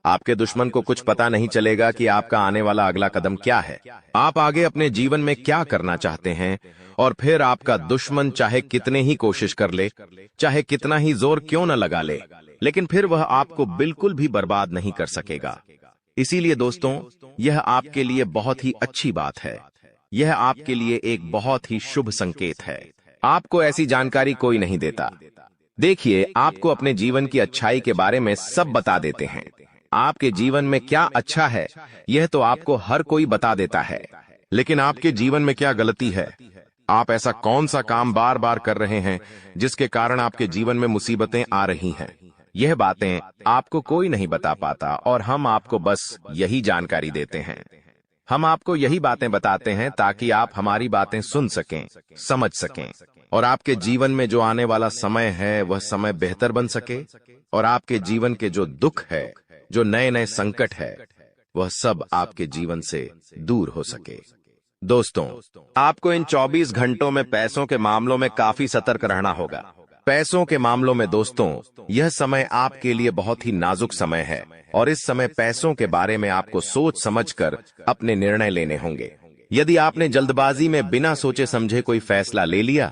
आपके दुश्मन को कुछ पता नहीं चलेगा कि आपका आने वाला अगला कदम क्या है, आप आगे अपने जीवन में क्या करना चाहते हैं। और फिर आपका दुश्मन चाहे कितने ही कोशिश कर ले, चाहे कितना ही जोर क्यों न लगा ले, लेकिन फिर वह आपको बिल्कुल भी बर्बाद नहीं कर सकेगा। इसीलिए दोस्तों, यह आपके लिए बहुत ही अच्छी बात है, यह आपके लिए एक बहुत ही शुभ संकेत है। आपको ऐसी जानकारी कोई नहीं देता। देखिए, आपको अपने जीवन की अच्छाई के बारे में सब बता देते हैं। आपके जीवन में क्या अच्छा है, यह तो आपको हर कोई बता देता है, लेकिन आपके जीवन में क्या गलती है, आप ऐसा कौन सा काम बार बार कर रहे हैं जिसके कारण आपके जीवन में मुसीबतें आ रही हैं, यह बातें आपको कोई नहीं बता पाता और हम आपको बस यही जानकारी देते हैं। हम आपको यही बातें बताते हैं ताकि आप हमारी बातें सुन सकें, समझ सकें, और आपके जीवन में जो आने वाला समय है वह समय बेहतर बन सके, और आपके जीवन के जो दुख है, जो नए नए संकट है, वह सब आपके जीवन से दूर हो सके। दोस्तों, आपको इन 24 घंटों में पैसों के मामलों में काफी सतर्क रहना होगा। पैसों के मामलों में दोस्तों, यह समय आपके लिए बहुत ही नाजुक समय है, और इस समय पैसों के बारे में आपको सोच समझकर अपने निर्णय लेने होंगे। यदि आपने जल्दबाजी में बिना सोचे समझे कोई फैसला ले लिया,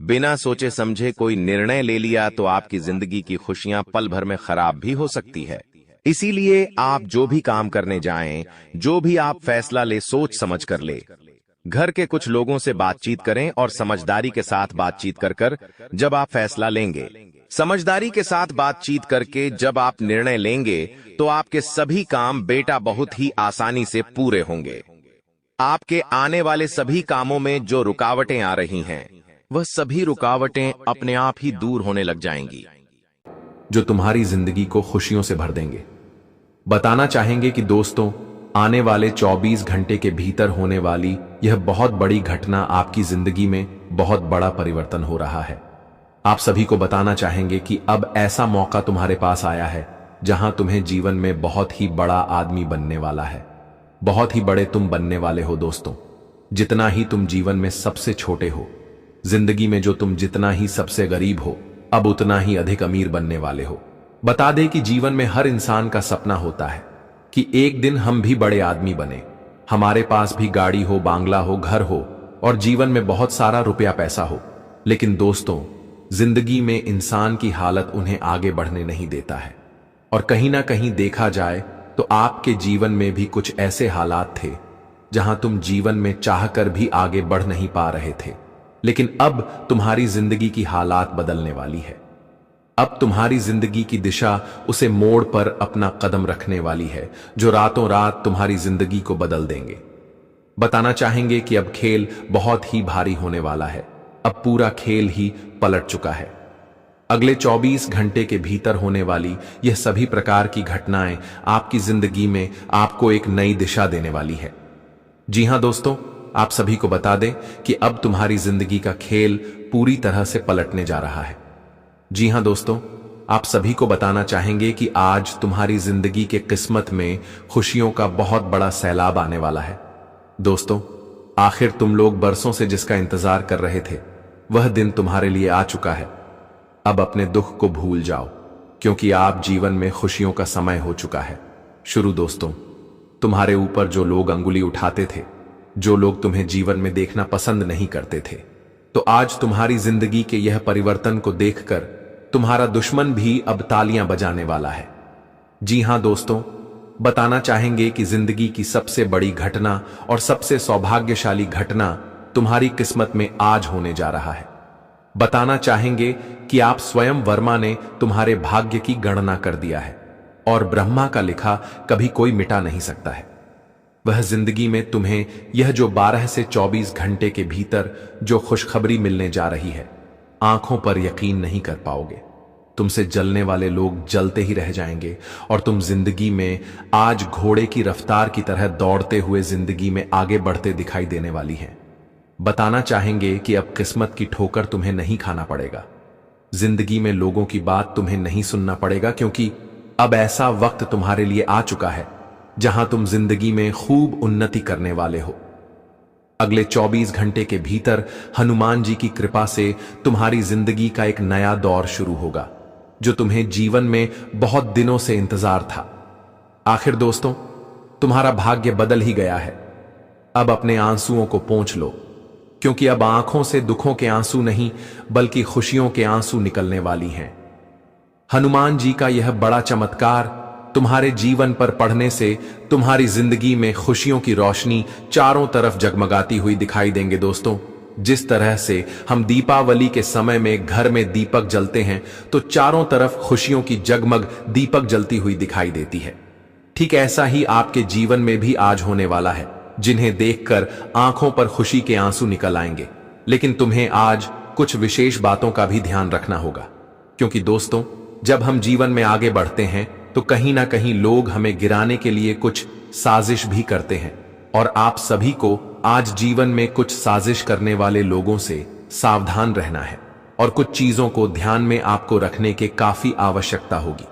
बिना सोचे समझे कोई निर्णय ले लिया, तो आपकी जिंदगी की खुशियां पल भर में खराब भी हो सकती है। इसीलिए आप जो भी काम करने जाएं, जो भी आप फैसला ले, सोच समझ कर ले। घर के कुछ लोगों से बातचीत करें और समझदारी के साथ बातचीत कर कर जब आप फैसला लेंगे, समझदारी के साथ बातचीत करके जब आप निर्णय लेंगे, तो आपके सभी काम बेटा बहुत ही आसानी से पूरे होंगे। आपके आने वाले सभी कामों में जो रुकावटें आ रही हैं, वह सभी रुकावटें अपने आप ही दूर होने लग जाएंगी, जो तुम्हारी जिंदगी को खुशियों से भर देंगे। बताना चाहेंगे कि दोस्तों, आने वाले 24 घंटे के भीतर होने वाली यह बहुत बड़ी घटना आपकी जिंदगी में बहुत बड़ा परिवर्तन हो रहा है। आप सभी को बताना चाहेंगे कि अब ऐसा मौका तुम्हारे पास आया है जहां तुम्हें जीवन में बहुत ही बड़ा आदमी बनने वाला है। बहुत ही बड़े तुम बनने वाले हो दोस्तों। जितना ही तुम जीवन में सबसे छोटे हो, जिंदगी में जो तुम जितना ही सबसे गरीब हो, अब उतना ही अधिक अमीर बनने वाले हो। बता दे कि जीवन में हर इंसान का सपना होता है कि एक दिन हम भी बड़े आदमी बने, हमारे पास भी गाड़ी हो, बांग्ला हो, घर हो और जीवन में बहुत सारा रुपया पैसा हो। लेकिन दोस्तों, जिंदगी में इंसान की हालत उन्हें आगे बढ़ने नहीं देता है, और कहीं ना कहीं देखा जाए तो आपके जीवन में भी कुछ ऐसे हालात थे जहां तुम जीवन में चाहकर भी आगे बढ़ नहीं पा रहे थे। लेकिन अब तुम्हारी जिंदगी की हालात बदलने वाली है। अब तुम्हारी जिंदगी की दिशा उसे मोड़ पर अपना कदम रखने वाली है, जो रातों रात तुम्हारी जिंदगी को बदल देंगे। बताना चाहेंगे कि अब खेल बहुत ही भारी होने वाला है। अब पूरा खेल ही पलट चुका है। अगले 24 घंटे के भीतर होने वाली यह सभी प्रकार की घटनाएं आपकी जिंदगी में आपको एक नई दिशा देने वाली है। जी हां दोस्तों, आप सभी को बता दें कि अब तुम्हारी जिंदगी का खेल पूरी तरह से पलटने जा रहा है। जी हां दोस्तों, आप सभी को बताना चाहेंगे कि आज तुम्हारी जिंदगी के किस्मत में खुशियों का बहुत बड़ा सैलाब आने वाला है। दोस्तों, आखिर तुम लोग बरसों से जिसका इंतजार कर रहे थे, वह दिन तुम्हारे लिए आ चुका है। अब अपने दुख को भूल जाओ, क्योंकि आप जीवन में खुशियों का समय हो चुका है शुरू। दोस्तों, तुम्हारे ऊपर जो लोग अंगुली उठाते थे, जो लोग तुम्हें जीवन में देखना पसंद नहीं करते थे, तो आज तुम्हारी जिंदगी के यह परिवर्तन को देखकर तुम्हारा दुश्मन भी अब तालियां बजाने वाला है। जी हां दोस्तों, बताना चाहेंगे कि जिंदगी की सबसे बड़ी घटना और सबसे सौभाग्यशाली घटना तुम्हारी किस्मत में आज होने जा रहा है। बताना चाहेंगे कि आप स्वयं वर्मा ने तुम्हारे भाग्य की गणना कर दिया है, और ब्रह्मा का लिखा कभी कोई मिटा नहीं सकता है। वह जिंदगी में तुम्हें यह जो 12 से 24 घंटे के भीतर जो खुशखबरी मिलने जा रही है, आंखों पर यकीन नहीं कर पाओगे। तुमसे जलने वाले लोग जलते ही रह जाएंगे और तुम जिंदगी में आज घोड़े की रफ्तार की तरह दौड़ते हुए जिंदगी में आगे बढ़ते दिखाई देने वाली हैं। बताना चाहेंगे कि अब किस्मत की ठोकर तुम्हें नहीं खाना पड़ेगा। जिंदगी में लोगों की बात तुम्हें नहीं सुनना पड़ेगा, क्योंकि अब ऐसा वक्त तुम्हारे लिए आ चुका है जहां तुम जिंदगी में खूब उन्नति करने वाले हो। अगले 24 घंटे के भीतर हनुमान जी की कृपा से तुम्हारी जिंदगी का एक नया दौर शुरू होगा, जो तुम्हें जीवन में बहुत दिनों से इंतजार था। आखिर दोस्तों, तुम्हारा भाग्य बदल ही गया है। अब अपने आंसुओं को पोंछ लो, क्योंकि अब आंखों से दुखों के आंसू नहीं बल्कि खुशियों के आंसू निकलने वाली हैं। हनुमान जी का यह बड़ा चमत्कार तुम्हारे जीवन पर पड़ने से तुम्हारी जिंदगी में खुशियों की रोशनी चारों तरफ जगमगाती हुई दिखाई देंगे। दोस्तों, जिस तरह से हम दीपावली के समय में घर में दीपक जलते हैं तो चारों तरफ खुशियों की जगमग दीपक जलती हुई दिखाई देती है, ठीक ऐसा ही आपके जीवन में भी आज होने वाला है, जिन्हें देखकर आंखों पर खुशी के आंसू निकल आएंगे। लेकिन तुम्हें आज कुछ विशेष बातों का भी ध्यान रखना होगा, क्योंकि दोस्तों, जब हम जीवन में आगे बढ़ते हैं तो कहीं ना कहीं लोग हमें गिराने के लिए कुछ साजिश भी करते हैं, और आप सभी को आज जीवन में कुछ साजिश करने वाले लोगों से सावधान रहना है और कुछ चीजों को ध्यान में आपको रखने के काफी आवश्यकता होगी।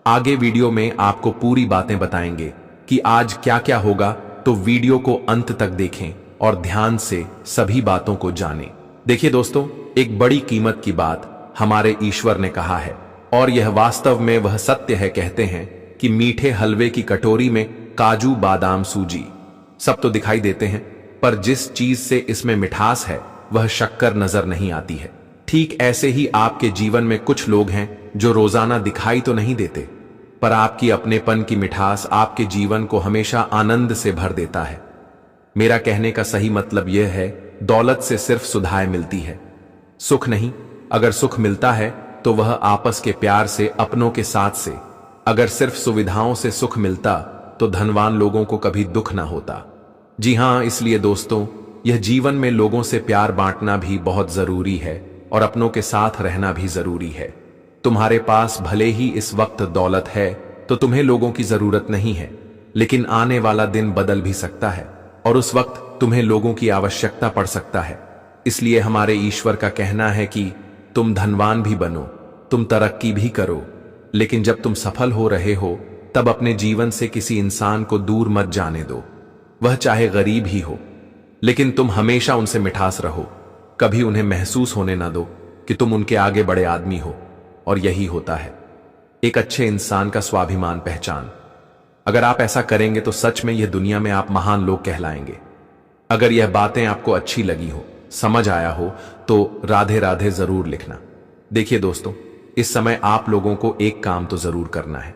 आगे वीडियो में आपको पूरी बातें बताएंगे कि आज क्या क्या होगा, तो वीडियो को अंत तक देखें और ध्यान से सभी बातों को जानें। देखिए दोस्तों, एक बड़ी कीमत की बात हमारे ईश्वर ने कहा है, और यह वास्तव में वह सत्य है। कहते हैं कि मीठे हलवे की कटोरी में काजू, बादाम, सूजी सब तो दिखाई देते हैं, पर जिस चीज से इसमें मिठास है वह शक्कर नजर नहीं आती है। ठीक ऐसे ही आपके जीवन में कुछ लोग हैं जो रोजाना दिखाई तो नहीं देते, पर आपकी अपनेपन की मिठास आपके जीवन को हमेशा आनंद से भर देता है। मेरा कहने का सही मतलब यह है, दौलत से सिर्फ सुधाएं मिलती है, सुख नहीं। अगर सुख मिलता है तो वह आपस के प्यार से, अपनों के साथ से। अगर सिर्फ सुविधाओं से सुख मिलता तो धनवान लोगों को कभी दुख ना होता। जी हां, इसलिए दोस्तों, यह जीवन में लोगों से प्यार बांटना भी बहुत जरूरी है और अपनों के साथ रहना भी जरूरी है। तुम्हारे पास भले ही इस वक्त दौलत है तो तुम्हें लोगों की जरूरत नहीं है, लेकिन आने वाला दिन बदल भी सकता है और उस वक्त तुम्हें लोगों की आवश्यकता पड़ सकता है। इसलिए हमारे ईश्वर का कहना है कि तुम धनवान भी बनो, तुम तरक्की भी करो, लेकिन जब तुम सफल हो रहे हो तब अपने जीवन से किसी इंसान को दूर मत जाने दो, वह चाहे गरीब ही हो, लेकिन तुम हमेशा उनसे मिठास रहो। कभी उन्हें महसूस होने ना दो कि तुम उनके आगे बड़े आदमी हो। और यही होता है एक अच्छे इंसान का स्वाभिमान पहचान। अगर आप ऐसा करेंगे तो सच में यह दुनिया में आप महान लोग कहलाएंगे। अगर यह बातें आपको अच्छी लगी हो, समझ आया हो, तो राधे राधे जरूर लिखना। देखिए दोस्तों, इस समय आप लोगों को एक काम तो जरूर करना है,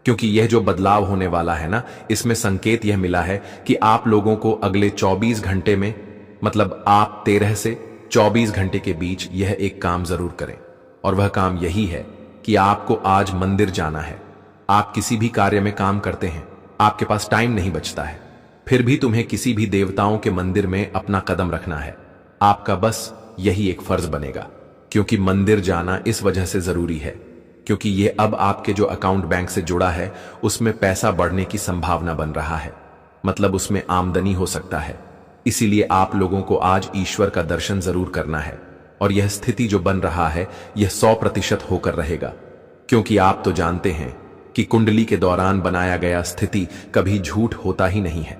क्योंकि यह जो बदलाव होने वाला है ना, इसमें संकेत यह मिला है कि आप लोगों को अगले 24 घंटे में, मतलब आप 13 से 24 घंटे के बीच यह एक काम जरूर करें, और वह काम यही है कि आपको आज मंदिर जाना है। आप किसी भी कार्य में काम करते हैं, आपके पास टाइम नहीं बचता है, फिर भी तुम्हें किसी भी देवताओं के मंदिर में अपना कदम रखना है। आपका बस यही एक फर्ज बनेगा, क्योंकि मंदिर जाना इस वजह से जरूरी है क्योंकि यह अब आपके जो अकाउंट बैंक से जुड़ा है उसमें पैसा बढ़ने की संभावना बन रहा है, मतलब उसमें आमदनी हो सकता है। इसीलिए आप लोगों को आज ईश्वर का दर्शन जरूर करना है, और यह स्थिति जो बन रहा है यह 100% होकर रहेगा, क्योंकि आप तो जानते हैं कि कुंडली के दौरान बनाया गया स्थिति कभी झूठ होता ही नहीं है।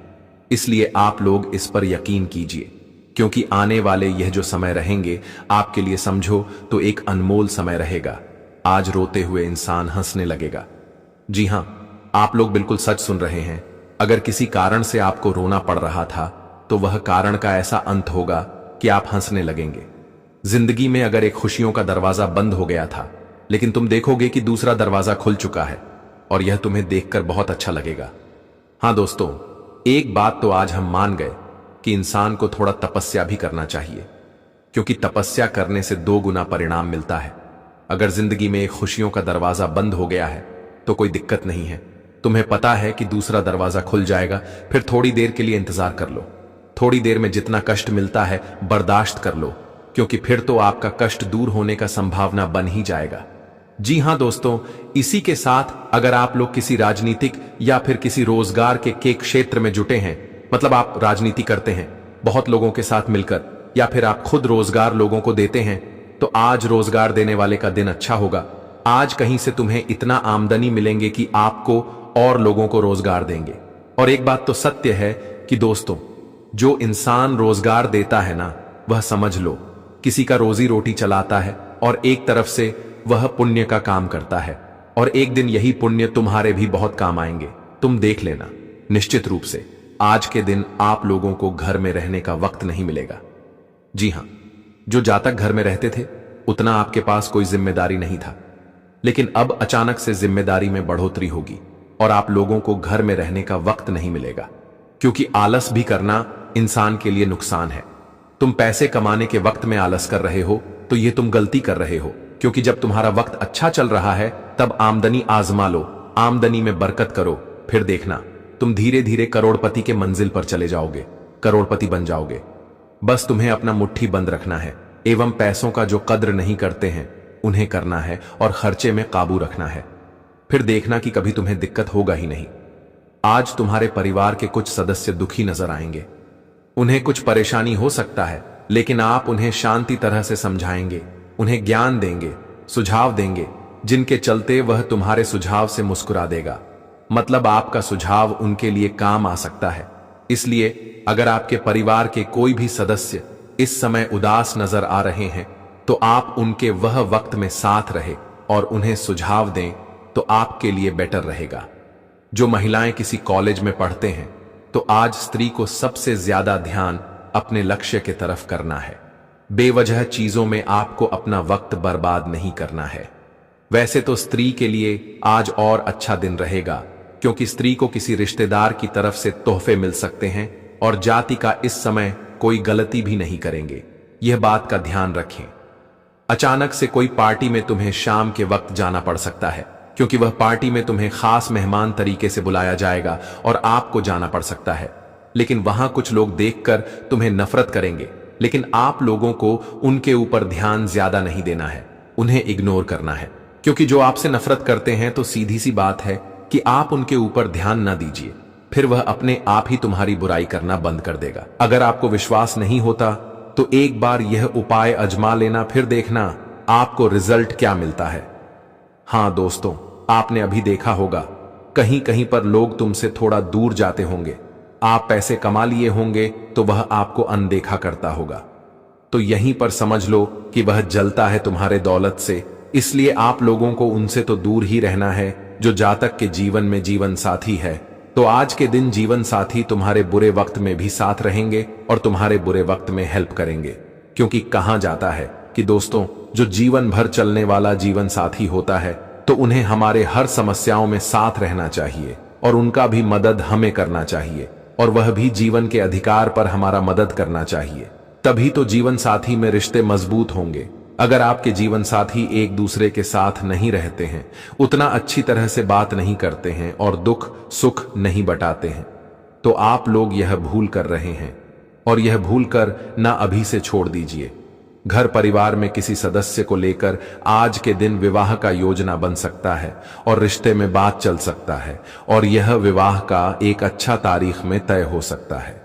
इसलिए आप लोग इस पर यकीन कीजिए, क्योंकि आने वाले यह जो समय रहेंगे आपके लिए समझो तो एक अनमोल समय रहेगा। आज रोते हुए इंसान हंसने लगेगा। जी हां, आप लोग बिल्कुल सच सुन रहे हैं। अगर किसी कारण से आपको रोना पड़ रहा था तो वह कारण का ऐसा अंत होगा कि आप हंसने लगेंगे। जिंदगी में अगर एक खुशियों का दरवाजा बंद हो गया था, लेकिन तुम देखोगे कि दूसरा दरवाजा खुल चुका है, और यह तुम्हें देखकर बहुत अच्छा लगेगा। हां दोस्तों, एक बात तो आज हम मान गए कि इंसान को थोड़ा तपस्या भी करना चाहिए, क्योंकि तपस्या करने से 2 गुना परिणाम मिलता है। अगर जिंदगी में एक खुशियों का दरवाजा बंद हो गया है तो कोई दिक्कत नहीं है, तुम्हें पता है कि दूसरा दरवाजा खुल जाएगा, फिर थोड़ी देर के लिए इंतजार कर लो। थोड़ी देर में जितना कष्ट मिलता है बर्दाश्त कर लो, क्योंकि फिर तो आपका कष्ट दूर होने का संभावना बन ही जाएगा। जी हां दोस्तों, इसी के साथ अगर आप लोग किसी राजनीतिक या फिर किसी रोजगार के क्षेत्र में जुटे हैं, मतलब आप राजनीति करते हैं बहुत लोगों के साथ मिलकर, या फिर आप खुद रोजगार लोगों को देते हैं, तो आज रोजगार देने वाले का दिन अच्छा होगा। आज कहीं से तुम्हें इतना आमदनी मिलेंगे कि आपको और लोगों को रोजगार देंगे। और एक बात तो सत्य है कि दोस्तों, जो इंसान रोजगार देता है ना, वह समझ लो किसी का रोजी रोटी चलाता है, और एक तरफ से वह पुण्य का काम करता है, और एक दिन यही पुण्य तुम्हारे भी बहुत काम आएंगे। तुम देख लेना, निश्चित रूप से आज के दिन आप लोगों को घर में रहने का वक्त नहीं मिलेगा। जी हां, जो जातक घर में रहते थे उतना आपके पास कोई जिम्मेदारी नहीं था, लेकिन अब अचानक से जिम्मेदारी में बढ़ोतरी होगी और आप लोगों को घर में रहने का वक्त नहीं मिलेगा, क्योंकि आलस भी करना इंसान के लिए नुकसान है। तुम पैसे कमाने के वक्त में आलस कर रहे हो तो ये तुम गलती कर रहे हो, क्योंकि जब तुम्हारा वक्त अच्छा चल रहा है तब आमदनी आजमा लो, आमदनी में बरकत करो, फिर देखना तुम धीरे धीरे करोड़पति के मंजिल पर चले जाओगे, करोड़पति बन जाओगे। बस तुम्हें अपना मुट्ठी बंद रखना है एवं पैसों का जो कद्र नहीं करते हैं उन्हें करना है और खर्चे में काबू रखना है। फिर देखना कि कभी तुम्हें दिक्कत होगा ही नहीं। आज तुम्हारे परिवार के कुछ सदस्य दुखी नजर आएंगे, उन्हें कुछ परेशानी हो सकता है, लेकिन आप उन्हें शांति तरह से समझाएंगे, उन्हें ज्ञान देंगे, सुझाव देंगे, जिनके चलते वह तुम्हारे सुझाव से मुस्कुरा देगा। मतलब आपका सुझाव उनके लिए काम आ सकता है। इसलिए अगर आपके परिवार के कोई भी सदस्य इस समय उदास नजर आ रहे हैं तो आप उनके वह वक्त में साथ रहे और उन्हें सुझाव दें तो आपके लिए बेटर रहेगा। जो महिलाएं किसी कॉलेज में पढ़ते हैं तो आज स्त्री को सबसे ज्यादा ध्यान अपने लक्ष्य की तरफ करना है। बेवजह चीजों में आपको अपना वक्त बर्बाद नहीं करना है। वैसे तो स्त्री के लिए आज और अच्छा दिन रहेगा, क्योंकि स्त्री को किसी रिश्तेदार की तरफ से तोहफे मिल सकते हैं और जाति का इस समय कोई गलती भी नहीं करेंगे, यह बात का ध्यान रखें। अचानक से कोई पार्टी में तुम्हें शाम के वक्त जाना पड़ सकता है, क्योंकि वह पार्टी में तुम्हें खास मेहमान तरीके से बुलाया जाएगा और आपको जाना पड़ सकता है। लेकिन वहां कुछ लोग देखकर तुम्हें नफरत करेंगे, लेकिन आप लोगों को उनके ऊपर ध्यान ज्यादा नहीं देना है, उन्हें इग्नोर करना है, क्योंकि जो आपसे नफरत करते हैं तो सीधी सी बात है कि आप उनके ऊपर ध्यान ना दीजिए, फिर वह अपने आप ही तुम्हारी बुराई करना बंद कर देगा। अगर आपको विश्वास नहीं होता तो एक बार यह उपाय आजमा लेना, फिर देखना आपको रिजल्ट क्या मिलता है। हां दोस्तों, आपने अभी देखा होगा कहीं कहीं पर लोग तुमसे थोड़ा दूर जाते होंगे, आप पैसे कमा लिए होंगे तो वह आपको अनदेखा करता होगा, तो यहीं पर समझ लो कि वह जलता है तुम्हारे दौलत से। इसलिए आप लोगों को उनसे तो दूर ही रहना है। जो जातक के जीवन में जीवन साथी है तो आज के दिन जीवन साथी तुम्हारे बुरे वक्त में भी साथ रहेंगे और तुम्हारे बुरे वक्त में हेल्प करेंगे, क्योंकि कहा जाता है कि दोस्तों, जो जीवन भर चलने वाला जीवन साथी होता है तो उन्हें हमारे हर समस्याओं में साथ रहना चाहिए और उनका भी मदद हमें करना चाहिए, और वह भी जीवन के अधिकार पर हमारा मदद करना चाहिए। तभी तो जीवन साथी में रिश्ते मजबूत होंगे। अगर आपके जीवन साथी एक दूसरे के साथ नहीं रहते हैं, उतना अच्छी तरह से बात नहीं करते हैं और दुख सुख नहीं बटाते हैं, तो आप लोग यह भूल कर रहे हैं, और यह भूल कर ना अभी से छोड़ दीजिए। घर परिवार में किसी सदस्य को लेकर आज के दिन विवाह का योजना बन सकता है और रिश्ते में बात चल सकता है, और यह विवाह का एक अच्छा तारीख में तय हो सकता है।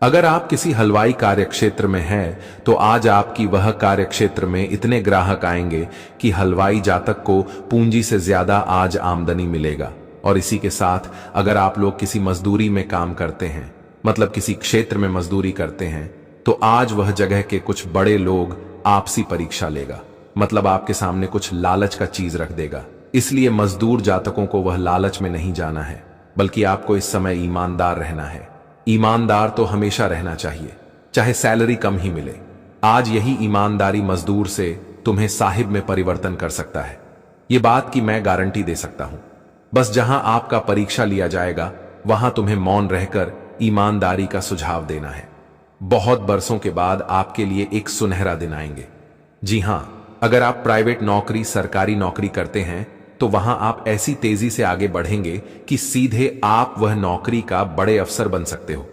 अगर आप किसी हलवाई कार्यक्षेत्र में हैं तो आज आपकी वह कार्यक्षेत्र में इतने ग्राहक आएंगे कि हलवाई जातक को पूंजी से ज्यादा आज आमदनी मिलेगा। और इसी के साथ अगर आप लोग किसी मजदूरी में काम करते हैं, मतलब किसी क्षेत्र में मजदूरी करते हैं, तो आज वह जगह के कुछ बड़े लोग आपसी परीक्षा लेगा, मतलब आपके सामने कुछ लालच का चीज रख देगा। इसलिए मजदूर जातकों को वह लालच में नहीं जाना है, बल्कि आपको इस समय ईमानदार रहना है। ईमानदार तो हमेशा रहना चाहिए, चाहे सैलरी कम ही मिले। आज यही ईमानदारी मजदूर से तुम्हें साहिब में परिवर्तन कर सकता है, ये बात की मैं गारंटी दे सकता हूं। बस जहां आपका परीक्षा लिया जाएगा वहां तुम्हें मौन रहकर ईमानदारी का सुझाव देना है। बहुत बरसों के बाद आपके लिए एक सुनहरा दिन आएंगे। जी हां, अगर आप प्राइवेट नौकरी, सरकारी नौकरी करते हैं तो वहां आप ऐसी तेजी से आगे बढ़ेंगे कि सीधे आप वह नौकरी का बड़े अफसर बन सकते हो।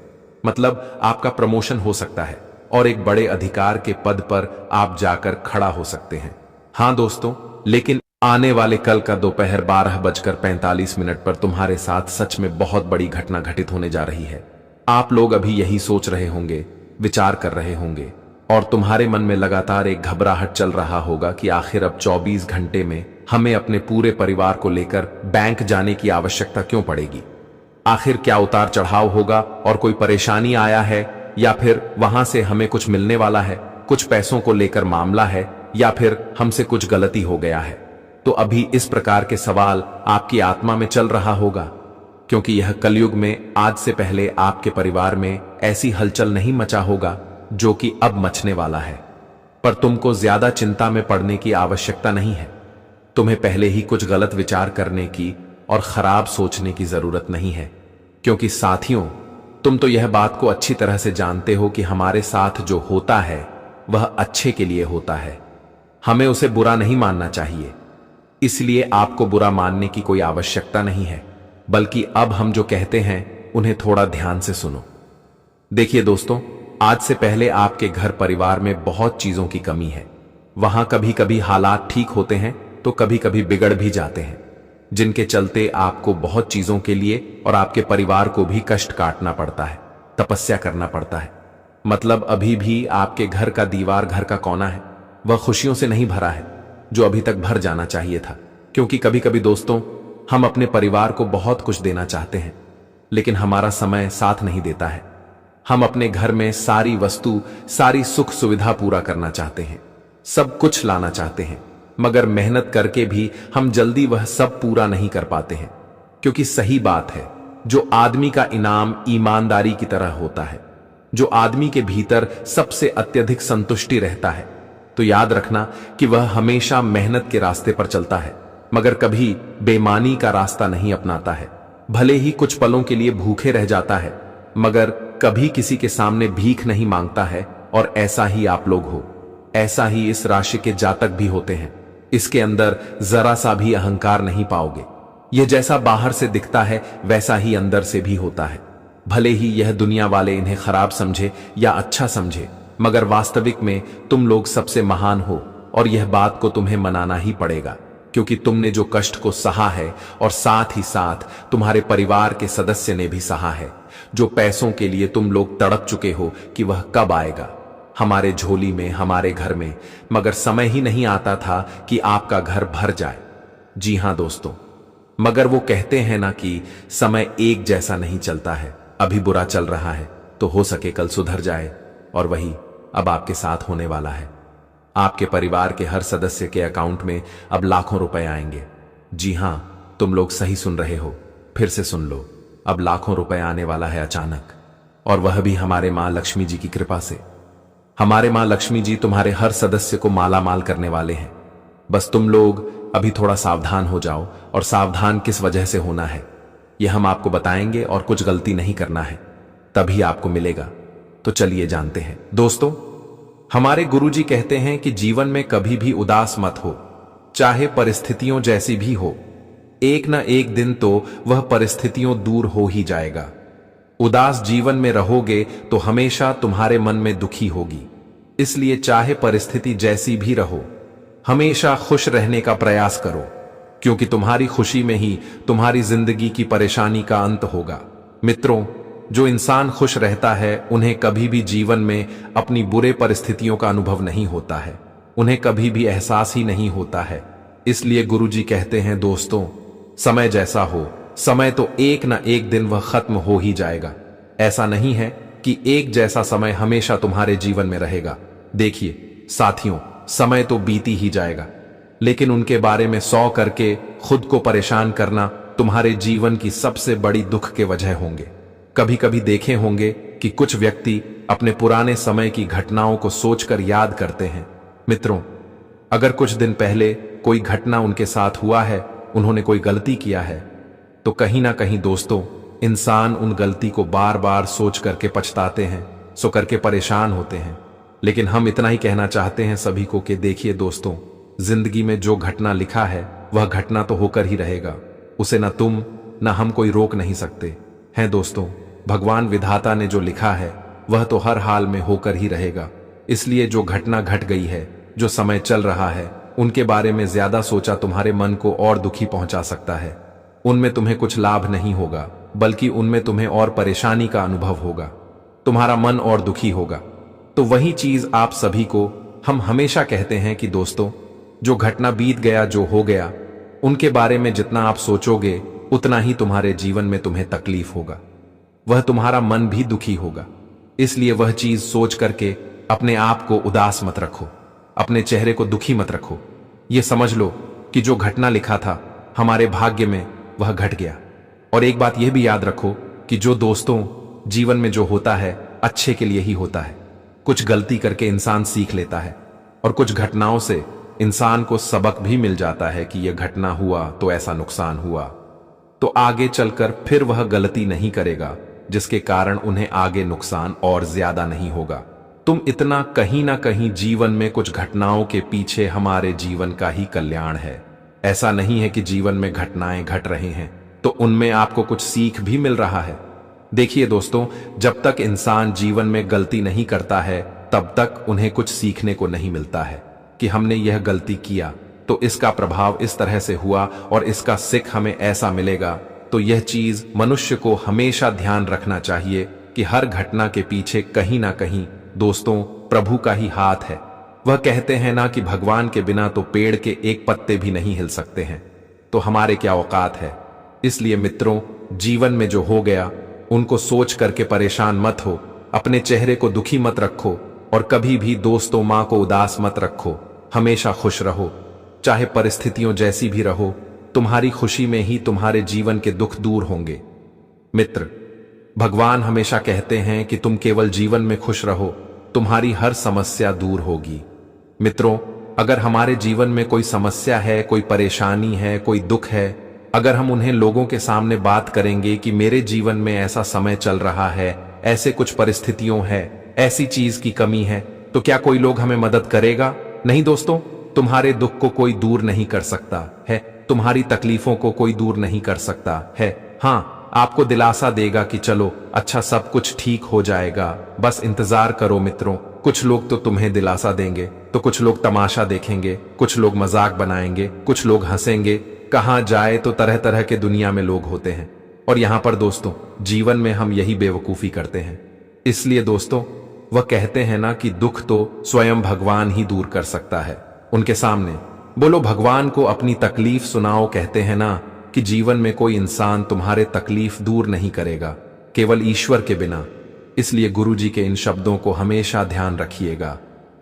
मतलब आपका प्रमोशन हो सकता है और एक बड़े अधिकार के पद पर आप जाकर खड़ा हो सकते हैं। हाँ दोस्तों, लेकिन आने वाले कल का दोपहर 12:45 पर तुम्हारे साथ सच में बहुत बड़ी घटना घटित होने जा रही है। आप लोग अभी यही सोच रहे होंगे, विचार कर रहे होंगे और तुम्हारे मन में लगातार एक घबराहट चल रहा होगा कि आखिर अब 24 घंटे में हमें अपने पूरे परिवार को लेकर बैंक जाने की आवश्यकता क्यों पड़ेगी। आखिर क्या उतार चढ़ाव होगा और कोई परेशानी आया है, या फिर वहां से हमें कुछ मिलने वाला है, कुछ पैसों को लेकर मामला है, या फिर हमसे कुछ गलती हो गया है। तो अभी इस प्रकार के सवाल आपकी आत्मा में चल रहा होगा, क्योंकि यह कलयुग में आज से पहले आपके परिवार में ऐसी हलचल नहीं मचा होगा जो कि अब मचने वाला है। पर तुमको ज्यादा चिंता में पड़ने की आवश्यकता नहीं है। तुम्हें पहले ही कुछ गलत विचार करने की और खराब सोचने की जरूरत नहीं है, क्योंकि साथियों, तुम तो यह बात को अच्छी तरह से जानते हो कि हमारे साथ जो होता है वह अच्छे के लिए होता है। हमें उसे बुरा नहीं मानना चाहिए, इसलिए आपको बुरा मानने की कोई आवश्यकता नहीं है, बल्कि अब हम जो कहते हैं उन्हें थोड़ा ध्यान से सुनो। देखिए दोस्तों, आज से पहले आपके घर परिवार में बहुत चीजों की कमी है। वहां कभी कभी हालात ठीक होते हैं तो कभी कभी बिगड़ भी जाते हैं, जिनके चलते आपको बहुत चीजों के लिए और आपके परिवार को भी कष्ट काटना पड़ता है, तपस्या करना पड़ता है। मतलब अभी भी आपके घर का दीवार, घर का कोना है, वह खुशियों से नहीं भरा है जो अभी तक भर जाना चाहिए था। क्योंकि कभी कभी दोस्तों, हम अपने परिवार को बहुत कुछ देना चाहते हैं, लेकिन हमारा समय साथ नहीं देता है। हम अपने घर में सारी वस्तु, सारी सुख सुविधा पूरा करना चाहते हैं, सब कुछ लाना चाहते हैं, मगर मेहनत करके भी हम जल्दी वह सब पूरा नहीं कर पाते हैं। क्योंकि सही बात है, जो आदमी का इनाम ईमानदारी की तरह होता है, जो आदमी के भीतर सबसे अत्यधिक संतुष्टि रहता है, तो याद रखना कि वह हमेशा मेहनत के रास्ते पर चलता है, मगर कभी बेईमानी का रास्ता नहीं अपनाता है। भले ही कुछ पलों के लिए भूखे रह जाता है, मगर कभी किसी के सामने भीख नहीं मांगता है। और ऐसा ही आप लोग हो, ऐसा ही इस राशि के जातक भी होते हैं। इसके अंदर जरा सा भी अहंकार नहीं पाओगे। यह जैसा बाहर से दिखता है वैसा ही अंदर से भी होता है। भले ही यह दुनिया वाले इन्हें खराब समझे या अच्छा समझे, मगर वास्तविक में तुम लोग सबसे महान हो और यह बात को तुम्हें मनाना ही पड़ेगा, क्योंकि तुमने जो कष्ट को सहा है और साथ ही साथ तुम्हारे परिवार के सदस्य ने भी सहा है। जो पैसों के लिए तुम लोग तड़प चुके हो कि वह कब आएगा हमारे झोली में, हमारे घर में, मगर समय ही नहीं आता था कि आपका घर भर जाए। जी हां दोस्तों, मगर वो कहते हैं ना कि समय एक जैसा नहीं चलता है। अभी बुरा चल रहा है तो हो सके कल सुधर जाए, और वही अब आपके साथ होने वाला है। आपके परिवार के हर सदस्य के अकाउंट में अब लाखों रुपए आएंगे। जी हां, तुम लोग सही सुन रहे हो, फिर से सुन लो, अब लाखों रुपए आने वाला है अचानक, और वह भी हमारे मां लक्ष्मी जी की कृपा से। हमारे मां लक्ष्मी जी तुम्हारे हर सदस्य को माला माल करने वाले हैं। बस तुम लोग अभी थोड़ा सावधान हो जाओ, और सावधान किस वजह से होना है यह हम आपको बताएंगे, और कुछ गलती नहीं करना है, तभी आपको मिलेगा। तो चलिए जानते हैं। दोस्तों, हमारे गुरुजी कहते हैं कि जीवन में कभी भी उदास मत हो, चाहे परिस्थितियों जैसी भी हो। एक न एक दिन तो वह परिस्थितियों दूर हो ही जाएगा। उदास जीवन में रहोगे तो हमेशा तुम्हारे मन में दुखी होगी। इसलिए चाहे परिस्थिति जैसी भी रहो, हमेशा खुश रहने का प्रयास करो, क्योंकि तुम्हारी खुशी में ही तुम्हारी जिंदगी की परेशानी का अंत होगा। मित्रों, जो इंसान खुश रहता है उन्हें कभी भी जीवन में अपनी बुरे परिस्थितियों का अनुभव नहीं होता है, उन्हें कभी भी एहसास ही नहीं होता है। इसलिए गुरुजी कहते हैं दोस्तों, समय जैसा हो, समय तो एक न एक दिन वह खत्म हो ही जाएगा। ऐसा नहीं है कि एक जैसा समय हमेशा तुम्हारे जीवन में रहेगा। देखिए साथियों, समय तो बीती ही जाएगा, लेकिन उनके बारे में 100 करके खुद को परेशान करना तुम्हारे जीवन की सबसे बड़ी दुख के वजह होंगे। कभी कभी देखे होंगे कि कुछ व्यक्ति अपने पुराने समय की घटनाओं को सोचकर याद करते हैं। मित्रों, अगर कुछ दिन पहले कोई घटना उनके साथ हुआ है, उन्होंने कोई गलती किया है, तो कहीं ना कहीं दोस्तों इंसान उन गलती को बार बार सोच करके पछताते हैं, सो करके परेशान होते हैं। लेकिन हम इतना ही कहना चाहते हैं सभी को कि देखिए दोस्तों, जिंदगी में जो घटना लिखा है वह घटना तो होकर ही रहेगा, उसे न तुम न हम कोई रोक नहीं सकते हैं। दोस्तों, भगवान विधाता ने जो लिखा है वह तो हर हाल में होकर ही रहेगा। इसलिए जो घटना घट गई है, जो समय चल रहा है, उनके बारे में ज्यादा सोचा तुम्हारे मन को और दुखी पहुंचा सकता है। उनमें तुम्हें कुछ लाभ नहीं होगा, बल्कि उनमें तुम्हें और परेशानी का अनुभव होगा, तुम्हारा मन और दुखी होगा। तो वही चीज आप सभी को हम हमेशा कहते हैं कि दोस्तों, जो घटना बीत गया, जो हो गया, उनके बारे में जितना आप सोचोगे उतना ही तुम्हारे जीवन में तुम्हें तकलीफ होगा, वह तुम्हारा मन भी दुखी होगा। इसलिए वह चीज सोच करके अपने आप को उदास मत रखो, अपने चेहरे को दुखी मत रखो। यह समझ लो कि जो घटना लिखा था हमारे भाग्य में वह घट गया। और एक बात यह भी याद रखो कि जो दोस्तों जीवन में जो होता है अच्छे के लिए ही होता है। कुछ गलती करके इंसान सीख लेता है और कुछ घटनाओं से इंसान को सबक भी मिल जाता है कि यह घटना हुआ तो ऐसा नुकसान हुआ, तो आगे चलकर फिर वह गलती नहीं करेगा, जिसके कारण उन्हें आगे नुकसान और ज्यादा नहीं होगा। तुम इतना कहीं ना कहीं जीवन में कुछ घटनाओं के पीछे हमारे जीवन का ही कल्याण है। ऐसा नहीं है कि जीवन में घटनाएं घट रहे हैं तो उनमें आपको कुछ सीख भी मिल रहा है। देखिए दोस्तों, जब तक इंसान जीवन में गलती नहीं करता है तब तक उन्हें कुछ सीखने को नहीं मिलता है कि हमने यह गलती किया तो इसका प्रभाव इस तरह से हुआ और इसका सीख हमें ऐसा मिलेगा। तो यह चीज मनुष्य को हमेशा ध्यान रखना चाहिए कि हर घटना के पीछे कहीं ना कहीं दोस्तों प्रभु का ही हाथ है। वह कहते हैं ना कि भगवान के बिना तो पेड़ के एक पत्ते भी नहीं हिल सकते हैं, तो हमारे क्या औकात है। इसलिए मित्रों, जीवन में जो हो गया उनको सोच करके परेशान मत हो, अपने चेहरे को दुखी मत रखो और कभी भी दोस्तों मां को उदास मत रखो। हमेशा खुश रहो, चाहे परिस्थितियों जैसी भी रहो, तुम्हारी खुशी में ही तुम्हारे जीवन के दुख दूर होंगे। मित्र, भगवान हमेशा कहते हैं कि तुम केवल जीवन में खुश रहो, तुम्हारी हर समस्या दूर होगी। मित्रों, अगर हमारे जीवन में कोई समस्या है, कोई परेशानी है, कोई दुख है, अगर हम उन्हें लोगों के सामने बात करेंगे कि मेरे जीवन में ऐसा समय चल रहा है, ऐसे कुछ परिस्थितियों है, ऐसी चीज की कमी है, तो क्या कोई लोग हमें मदद करेगा? नहीं दोस्तों, तुम्हारे दुख को कोई दूर नहीं कर सकता है, तुम्हारी तकलीफों को कोई दूर नहीं कर सकता है। हाँ, आपको दिलासा देगा कि चलो अच्छा, सब कुछ ठीक हो जाएगा, बस इंतजार करो। मित्रों, कुछ लोग तो तुम्हें दिलासा देंगे, तो कुछ लोग तमाशा देखेंगे, कुछ लोग मजाक बनाएंगे, कुछ लोग हंसेंगे। कहां जाए तो तरह तरह के दुनिया में लोग होते हैं और यहां पर दोस्तों जीवन में हम यही बेवकूफी करते हैं। इसलिए दोस्तों, वह कहते हैं ना कि दुख तो स्वयं भगवान ही दूर कर सकता है। उनके सामने बोलो, भगवान को अपनी तकलीफ सुनाओ। कहते हैं ना कि जीवन में कोई इंसान तुम्हारे तकलीफ दूर नहीं करेगा, केवल ईश्वर के बिना। इसलिए गुरु जी के इन शब्दों को हमेशा ध्यान रखिएगा,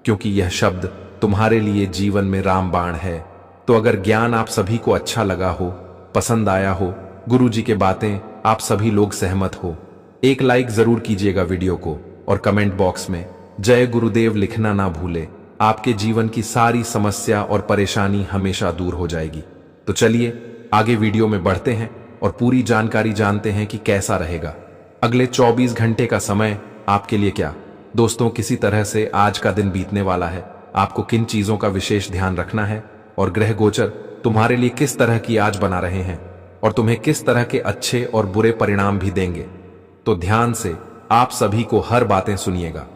क्योंकि यह शब्द तुम्हारे लिए जीवन में रामबाण है। तो अगर ज्ञान आप सभी को अच्छा लगा हो, पसंद आया हो, गुरु जी के बातें आप सभी लोग सहमत हो, एक लाइक जरूर कीजिएगा वीडियो को और कमेंट बॉक्स में जय गुरुदेव लिखना ना भूले। आपके जीवन की सारी समस्या और परेशानी हमेशा दूर हो जाएगी। तो चलिए आगे वीडियो में बढ़ते हैं और पूरी जानकारी जानते हैं कि कैसा रहेगा अगले 24 घंटे का समय आपके लिए। क्या दोस्तों, किसी तरह से आज का दिन बीतने वाला है। आपको किन चीजों का विशेष ध्यान रखना है और ग्रह गोचर तुम्हारे लिए किस तरह की आज बना रहे हैं और तुम्हें किस तरह के अच्छे और बुरे परिणाम भी देंगे, तो ध्यान से आप सभी को हर बातें सुनिएगा,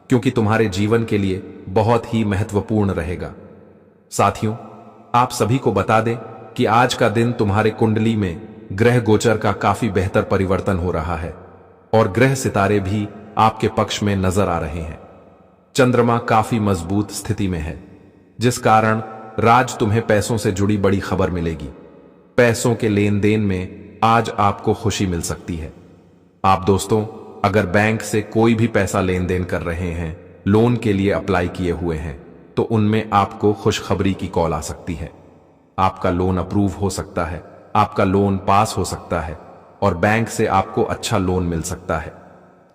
क्योंकि तुम्हारे जीवन के लिए बहुत ही महत्वपूर्ण रहेगा। साथियों, आप सभी को बता दें कि आज का दिन तुम्हारे कुंडली में ग्रह गोचर का काफी बेहतर परिवर्तन हो रहा है और ग्रह सितारे भी आपके पक्ष में नजर आ रहे हैं। चंद्रमा काफी मजबूत स्थिति में है, जिस कारण राज तुम्हें पैसों से जुड़ी बड़ी खबर मिलेगी। पैसों के लेन देन में आज आपको खुशी मिल सकती है। आप दोस्तों अगर बैंक से कोई भी पैसा लेन देन कर रहे हैं, लोन के लिए अप्लाई किए हुए हैं, तो उनमें आपको खुशखबरी की कॉल आ सकती है। आपका लोन अप्रूव हो सकता है, आपका लोन पास हो सकता है और बैंक से आपको अच्छा लोन मिल सकता है।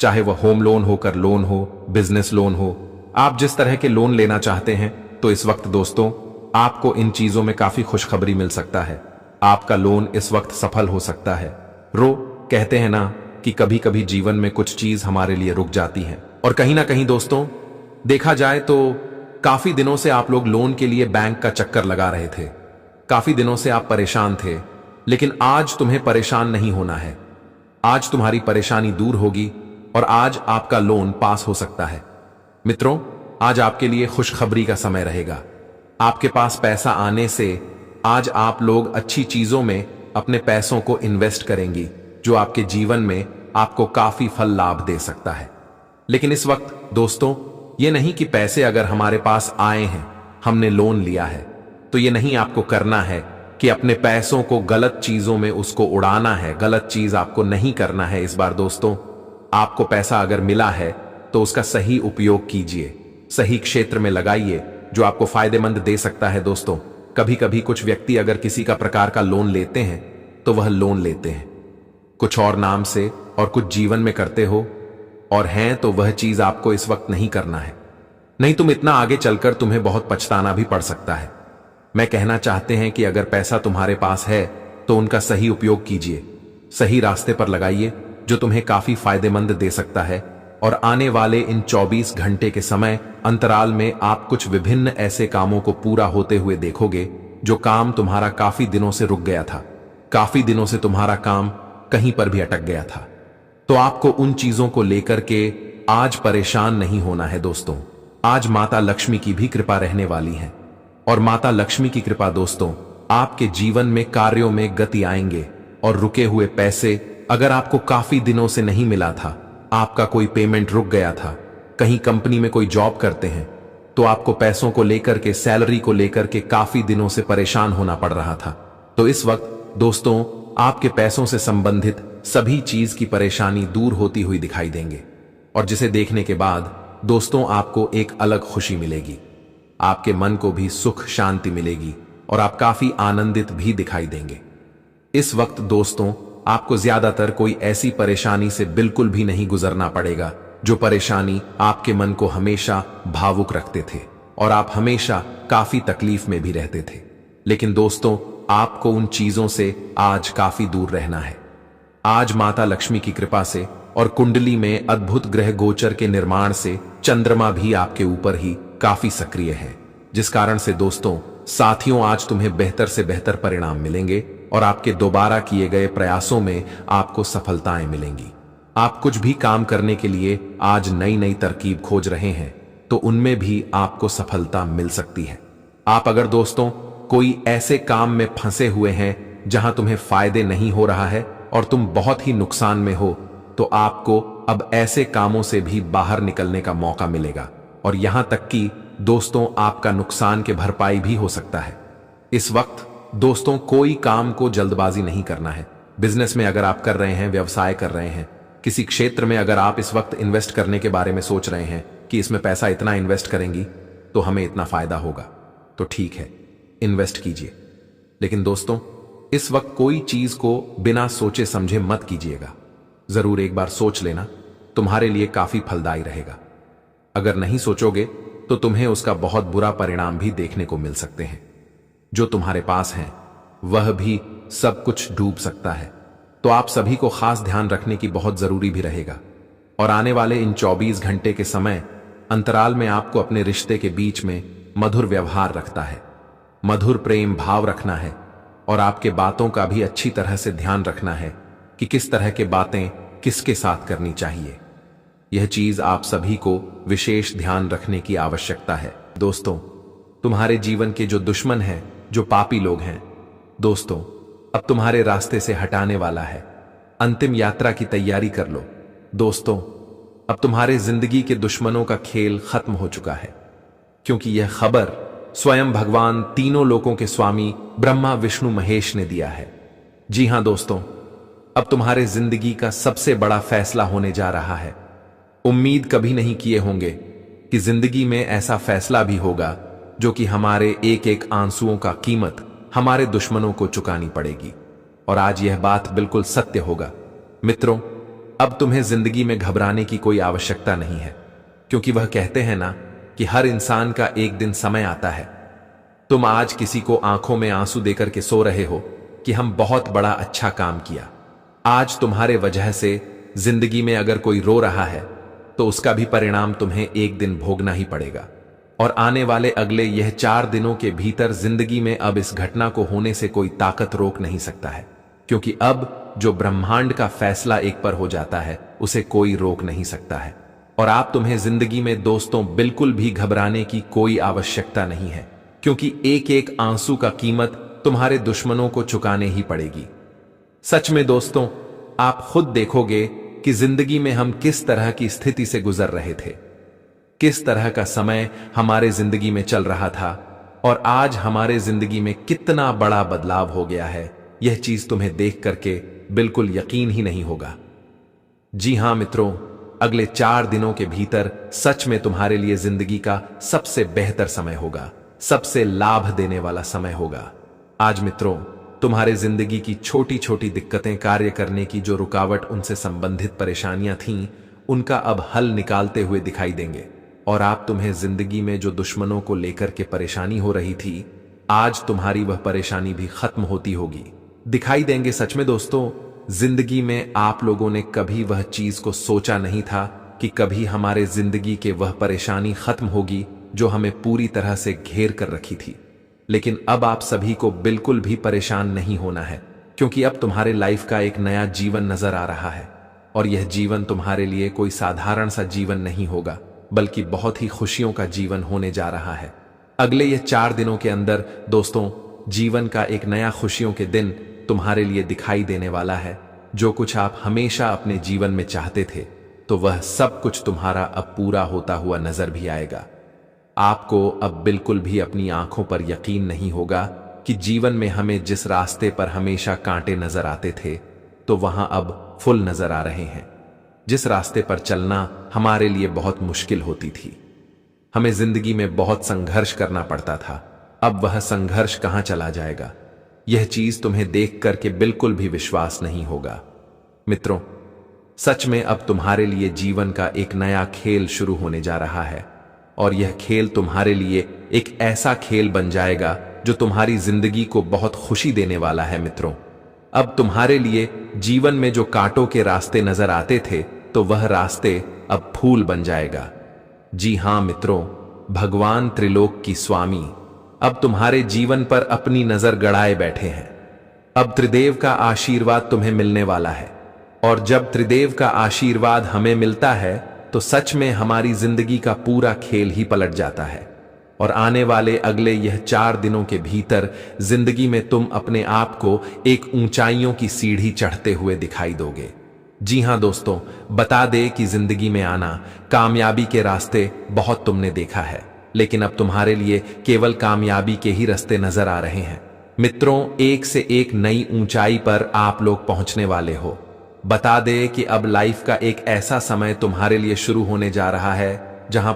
चाहे वह होम लोन होकर लोन हो, बिजनेस लोन हो, आप जिस तरह के लोन लेना चाहते हैं, तो इस वक्त दोस्तों आपको इन चीजों में काफी खुशखबरी मिल सकता है। आपका लोन इस वक्त सफल हो सकता है। कहते हैं ना कि कभी कभी जीवन में कुछ चीज हमारे लिए रुक जाती है और कहीं ना कहीं दोस्तों देखा जाए तो काफी दिनों से आप लोग लोन के लिए बैंक का चक्कर लगा रहे थे, काफी दिनों से आप परेशान थे, लेकिन आज तुम्हें परेशान नहीं होना है। आज तुम्हारी परेशानी दूर होगी और आज आपका लोन पास हो सकता है। मित्रों, आज आपके लिए खुशखबरी का समय रहेगा। आपके पास पैसा आने से आज आप लोग अच्छी चीजों में अपने पैसों को इन्वेस्ट करेंगी, जो आपके जीवन में आपको काफी फल लाभ दे सकता है। लेकिन इस वक्त दोस्तों, ये नहीं कि पैसे अगर हमारे पास आए हैं, हमने लोन लिया है, तो ये नहीं आपको करना है कि अपने पैसों को गलत चीजों में उसको उड़ाना है। गलत चीज आपको नहीं करना है। इस बार दोस्तों, आपको पैसा अगर मिला है तो उसका सही उपयोग कीजिए, सही क्षेत्र में लगाइए जो आपको फायदेमंद दे सकता है। दोस्तों, कभी कभी कुछ व्यक्ति अगर किसी का प्रकार का लोन लेते हैं तो वह लोन लेते हैं कुछ और नाम से और कुछ जीवन में करते हो, और हैं तो वह चीज आपको इस वक्त नहीं करना है। नहीं तुम इतना आगे चलकर तुम्हें बहुत पछताना भी पड़ सकता है। मैं कहना चाहते हैं कि अगर पैसा तुम्हारे पास है तो उनका सही उपयोग कीजिए, सही रास्ते पर लगाइए जो तुम्हें काफी फायदेमंद दे सकता है। और आने वाले इन 24 घंटे के समय अंतराल में आप कुछ विभिन्न ऐसे कामों को पूरा होते हुए देखोगे जो काम तुम्हारा काफी दिनों से रुक गया था, काफी दिनों से तुम्हारा काम कहीं पर भी अटक गया था। तो आपको उन चीजों को लेकर के आज परेशान नहीं होना है। दोस्तों, आज माता लक्ष्मी की भी कृपा रहने वाली है, और माता लक्ष्मी की कृपा दोस्तों आपके जीवन में कार्यों में गति आएंगे। और रुके हुए पैसे अगर आपको काफी दिनों से नहीं मिला था, आपका कोई पेमेंट रुक गया था, कहीं कंपनी में कोई जॉब करते हैं तो आपको पैसों को लेकर के, सैलरी को लेकर के काफी दिनों से परेशान होना पड़ रहा था, तो इस वक्त दोस्तों आपके पैसों से संबंधित सभी चीज की परेशानी दूर होती हुई दिखाई देंगे। और जिसे देखने के बाद दोस्तों आपको एक अलग खुशी मिलेगी, आपके मन को भी सुख शांति मिलेगी और आप काफी आनंदित भी दिखाई देंगे। इस वक्त दोस्तों आपको ज्यादातर कोई ऐसी परेशानी से बिल्कुल भी नहीं गुजरना पड़ेगा जो परेशानी आपके मन को हमेशा भावुक रखते थे और आप हमेशा काफी तकलीफ में भी रहते थे। लेकिन दोस्तों आपको उन चीजों से आज काफी दूर रहना है। आज माता लक्ष्मी की कृपा से और कुंडली में अद्भुत ग्रह गोचर के निर्माण से चंद्रमा भी आपके ऊपर ही काफी सक्रिय है, जिस कारण से दोस्तों साथियों आज तुम्हें बेहतर से बेहतर परिणाम मिलेंगे और आपके दोबारा किए गए प्रयासों में आपको सफलताएं मिलेंगी। आप कुछ भी काम करने के लिए आज नई नई तरकीब खोज रहे हैं तो उनमें भी आपको सफलता मिल सकती है। आप अगर दोस्तों कोई ऐसे काम में फंसे हुए हैं जहां तुम्हें फायदे नहीं हो रहा है और तुम बहुत ही नुकसान में हो, तो आपको अब ऐसे कामों से भी बाहर निकलने का मौका मिलेगा और यहां तक कि दोस्तों आपका नुकसान के भरपाई भी हो सकता है। इस वक्त दोस्तों कोई काम को जल्दबाजी नहीं करना है। बिजनेस में अगर आप कर रहे हैं, व्यवसाय कर रहे हैं, किसी क्षेत्र में अगर आप इस वक्त इन्वेस्ट करने के बारे में सोच रहे हैं कि इसमें पैसा इतना इन्वेस्ट करेंगी तो हमें इतना फायदा होगा, तो ठीक है, इन्वेस्ट कीजिए। लेकिन दोस्तों इस वक्त कोई चीज को बिना सोचे समझे मत कीजिएगा। जरूर एक बार सोच लेना, तुम्हारे लिए काफी फलदायी रहेगा। अगर नहीं सोचोगे तो तुम्हें उसका बहुत बुरा परिणाम भी देखने को मिल सकते हैं। जो तुम्हारे पास है वह भी सब कुछ डूब सकता है, तो आप सभी को खास ध्यान रखने की बहुत जरूरी भी रहेगा। और आने वाले इन 24 घंटे के समय अंतराल में आपको अपने रिश्ते के बीच में मधुर व्यवहार रखता है, मधुर प्रेम भाव रखना है और आपके बातों का भी अच्छी तरह से ध्यान रखना है कि किस तरह के बातें किसके साथ करनी चाहिए। यह चीज आप सभी को विशेष ध्यान रखने की आवश्यकता है। दोस्तों तुम्हारे जीवन के जो दुश्मन हैं, जो पापी लोग हैं, दोस्तों अब तुम्हारे रास्ते से हटाने वाला है। अंतिम यात्रा की तैयारी कर लो। दोस्तों अब तुम्हारे जिंदगी के दुश्मनों का खेल खत्म हो चुका है, क्योंकि यह खबर स्वयं भगवान तीनों लोकों के स्वामी ब्रह्मा विष्णु महेश ने दिया है। जी हां दोस्तों, अब तुम्हारे जिंदगी का सबसे बड़ा फैसला होने जा रहा है। उम्मीद कभी नहीं किए होंगे कि जिंदगी में ऐसा फैसला भी होगा जो कि हमारे एक एक आंसुओं का कीमत हमारे दुश्मनों को चुकानी पड़ेगी। और आज यह बात बिल्कुल सत्य होगा। मित्रों अब तुम्हें जिंदगी में घबराने की कोई आवश्यकता नहीं है, क्योंकि वह कहते हैं ना कि हर इंसान का एक दिन समय आता है। तुम आज किसी को आंखों में आंसू देकर के सो रहे हो कि हम बहुत बड़ा अच्छा काम किया। आज तुम्हारे वजह से जिंदगी में अगर कोई रो रहा है तो उसका भी परिणाम तुम्हें एक दिन भोगना ही पड़ेगा। और आने वाले अगले यह 4 दिनों के भीतर जिंदगी में अब इस घटना को होने से कोई ताकत रोक नहीं सकता है, क्योंकि अब जो ब्रह्मांड का फैसला एक पर हो जाता है उसे कोई रोक नहीं सकता है। और आप तुम्हें जिंदगी में दोस्तों बिल्कुल भी घबराने की कोई आवश्यकता नहीं है, क्योंकि एक एक आंसू का कीमत तुम्हारे दुश्मनों को चुकाने ही पड़ेगी। सच में दोस्तों, आप खुद देखोगे कि जिंदगी में हम किस तरह की स्थिति से गुजर रहे थे, किस तरह का समय हमारे जिंदगी में चल रहा था, और आज हमारे जिंदगी में कितना बड़ा बदलाव हो गया है, यह चीज तुम्हें देख करके बिल्कुल यकीन ही नहीं होगा। जी हां मित्रों, अगले 4 दिनों के भीतर सच में तुम्हारे लिए जिंदगी का सबसे बेहतर समय होगा, सबसे लाभ देने वाला समय होगा। आज मित्रों, तुम्हारे जिंदगी की छोटी छोटी दिक्कतें, कार्य करने की जो रुकावट, उनसे संबंधित परेशानियां थीं, उनका अब हल निकालते हुए दिखाई देंगे। और आप तुम्हें जिंदगी में जो दुश्मनों को लेकर के परेशानी हो रही थी, आज तुम्हारी वह परेशानी भी खत्म होती होगी, दिखाई देंगे। सच में दोस्तों, जिंदगी में आप लोगों ने कभी वह चीज को सोचा नहीं था कि कभी हमारे जिंदगी के वह परेशानी खत्म होगी जो हमें पूरी तरह से घेर कर रखी थी। लेकिन अब आप सभी को बिल्कुल भी परेशान नहीं होना है, क्योंकि अब तुम्हारे लाइफ का एक नया जीवन नजर आ रहा है। और यह जीवन तुम्हारे लिए कोई साधारण सा जीवन नहीं होगा, बल्कि बहुत ही खुशियों का जीवन होने जा रहा है। अगले ये 4 दिनों के अंदर दोस्तों, जीवन का एक नया खुशियों के दिन तुम्हारे लिए दिखाई देने वाला है। जो कुछ आप हमेशा अपने जीवन में चाहते थे, तो वह सब कुछ तुम्हारा अब पूरा होता हुआ नजर भी आएगा। आपको अब बिल्कुल भी अपनी आंखों पर यकीन नहीं होगा कि जीवन में हमें जिस रास्ते पर हमेशा कांटे नजर आते थे, तो वहां अब फूल नजर आ रहे हैं। जिस रास्ते पर चलना हमारे लिए बहुत मुश्किल होती थी, हमें जिंदगी में बहुत संघर्ष करना पड़ता था, अब वह संघर्ष कहां चला जाएगा, यह चीज तुम्हें देख करके बिल्कुल भी विश्वास नहीं होगा। मित्रों, सच में अब तुम्हारे लिए जीवन का एक नया खेल शुरू होने जा रहा है, और यह खेल तुम्हारे लिए एक ऐसा खेल बन जाएगा जो तुम्हारी जिंदगी को बहुत खुशी देने वाला है। मित्रों, अब तुम्हारे लिए जीवन में जो कांटों के रास्ते नजर आते थे, तो वह रास्ते अब फूल बन जाएगा। जी हां मित्रों, भगवान त्रिलोक की स्वामी अब तुम्हारे जीवन पर अपनी नजर गड़ाए बैठे हैं। अब त्रिदेव का आशीर्वाद तुम्हें मिलने वाला है, और जब त्रिदेव का आशीर्वाद हमें मिलता है तो सच में हमारी जिंदगी का पूरा खेल ही पलट जाता है। और आने वाले अगले यह 4 दिनों के भीतर जिंदगी में तुम अपने आप को एक ऊंचाइयों की सीढ़ी चढ़ते हुए दिखाई दोगे। जी हां दोस्तों, बता दे कि जिंदगी में आना, कामयाबी के रास्ते बहुत तुमने देखा है, लेकिन अब तुम्हारे लिए केवल कामयाबी के ही रास्ते नजर आ रहे हैं। मित्रों, एक से एक नई ऊंचाई पर आप लोग पहुंचने वाले हो। बता दे कि अब लाइफ का एक ऐसा समय तुम्हारे लिए शुरू होने जा रहा है जहां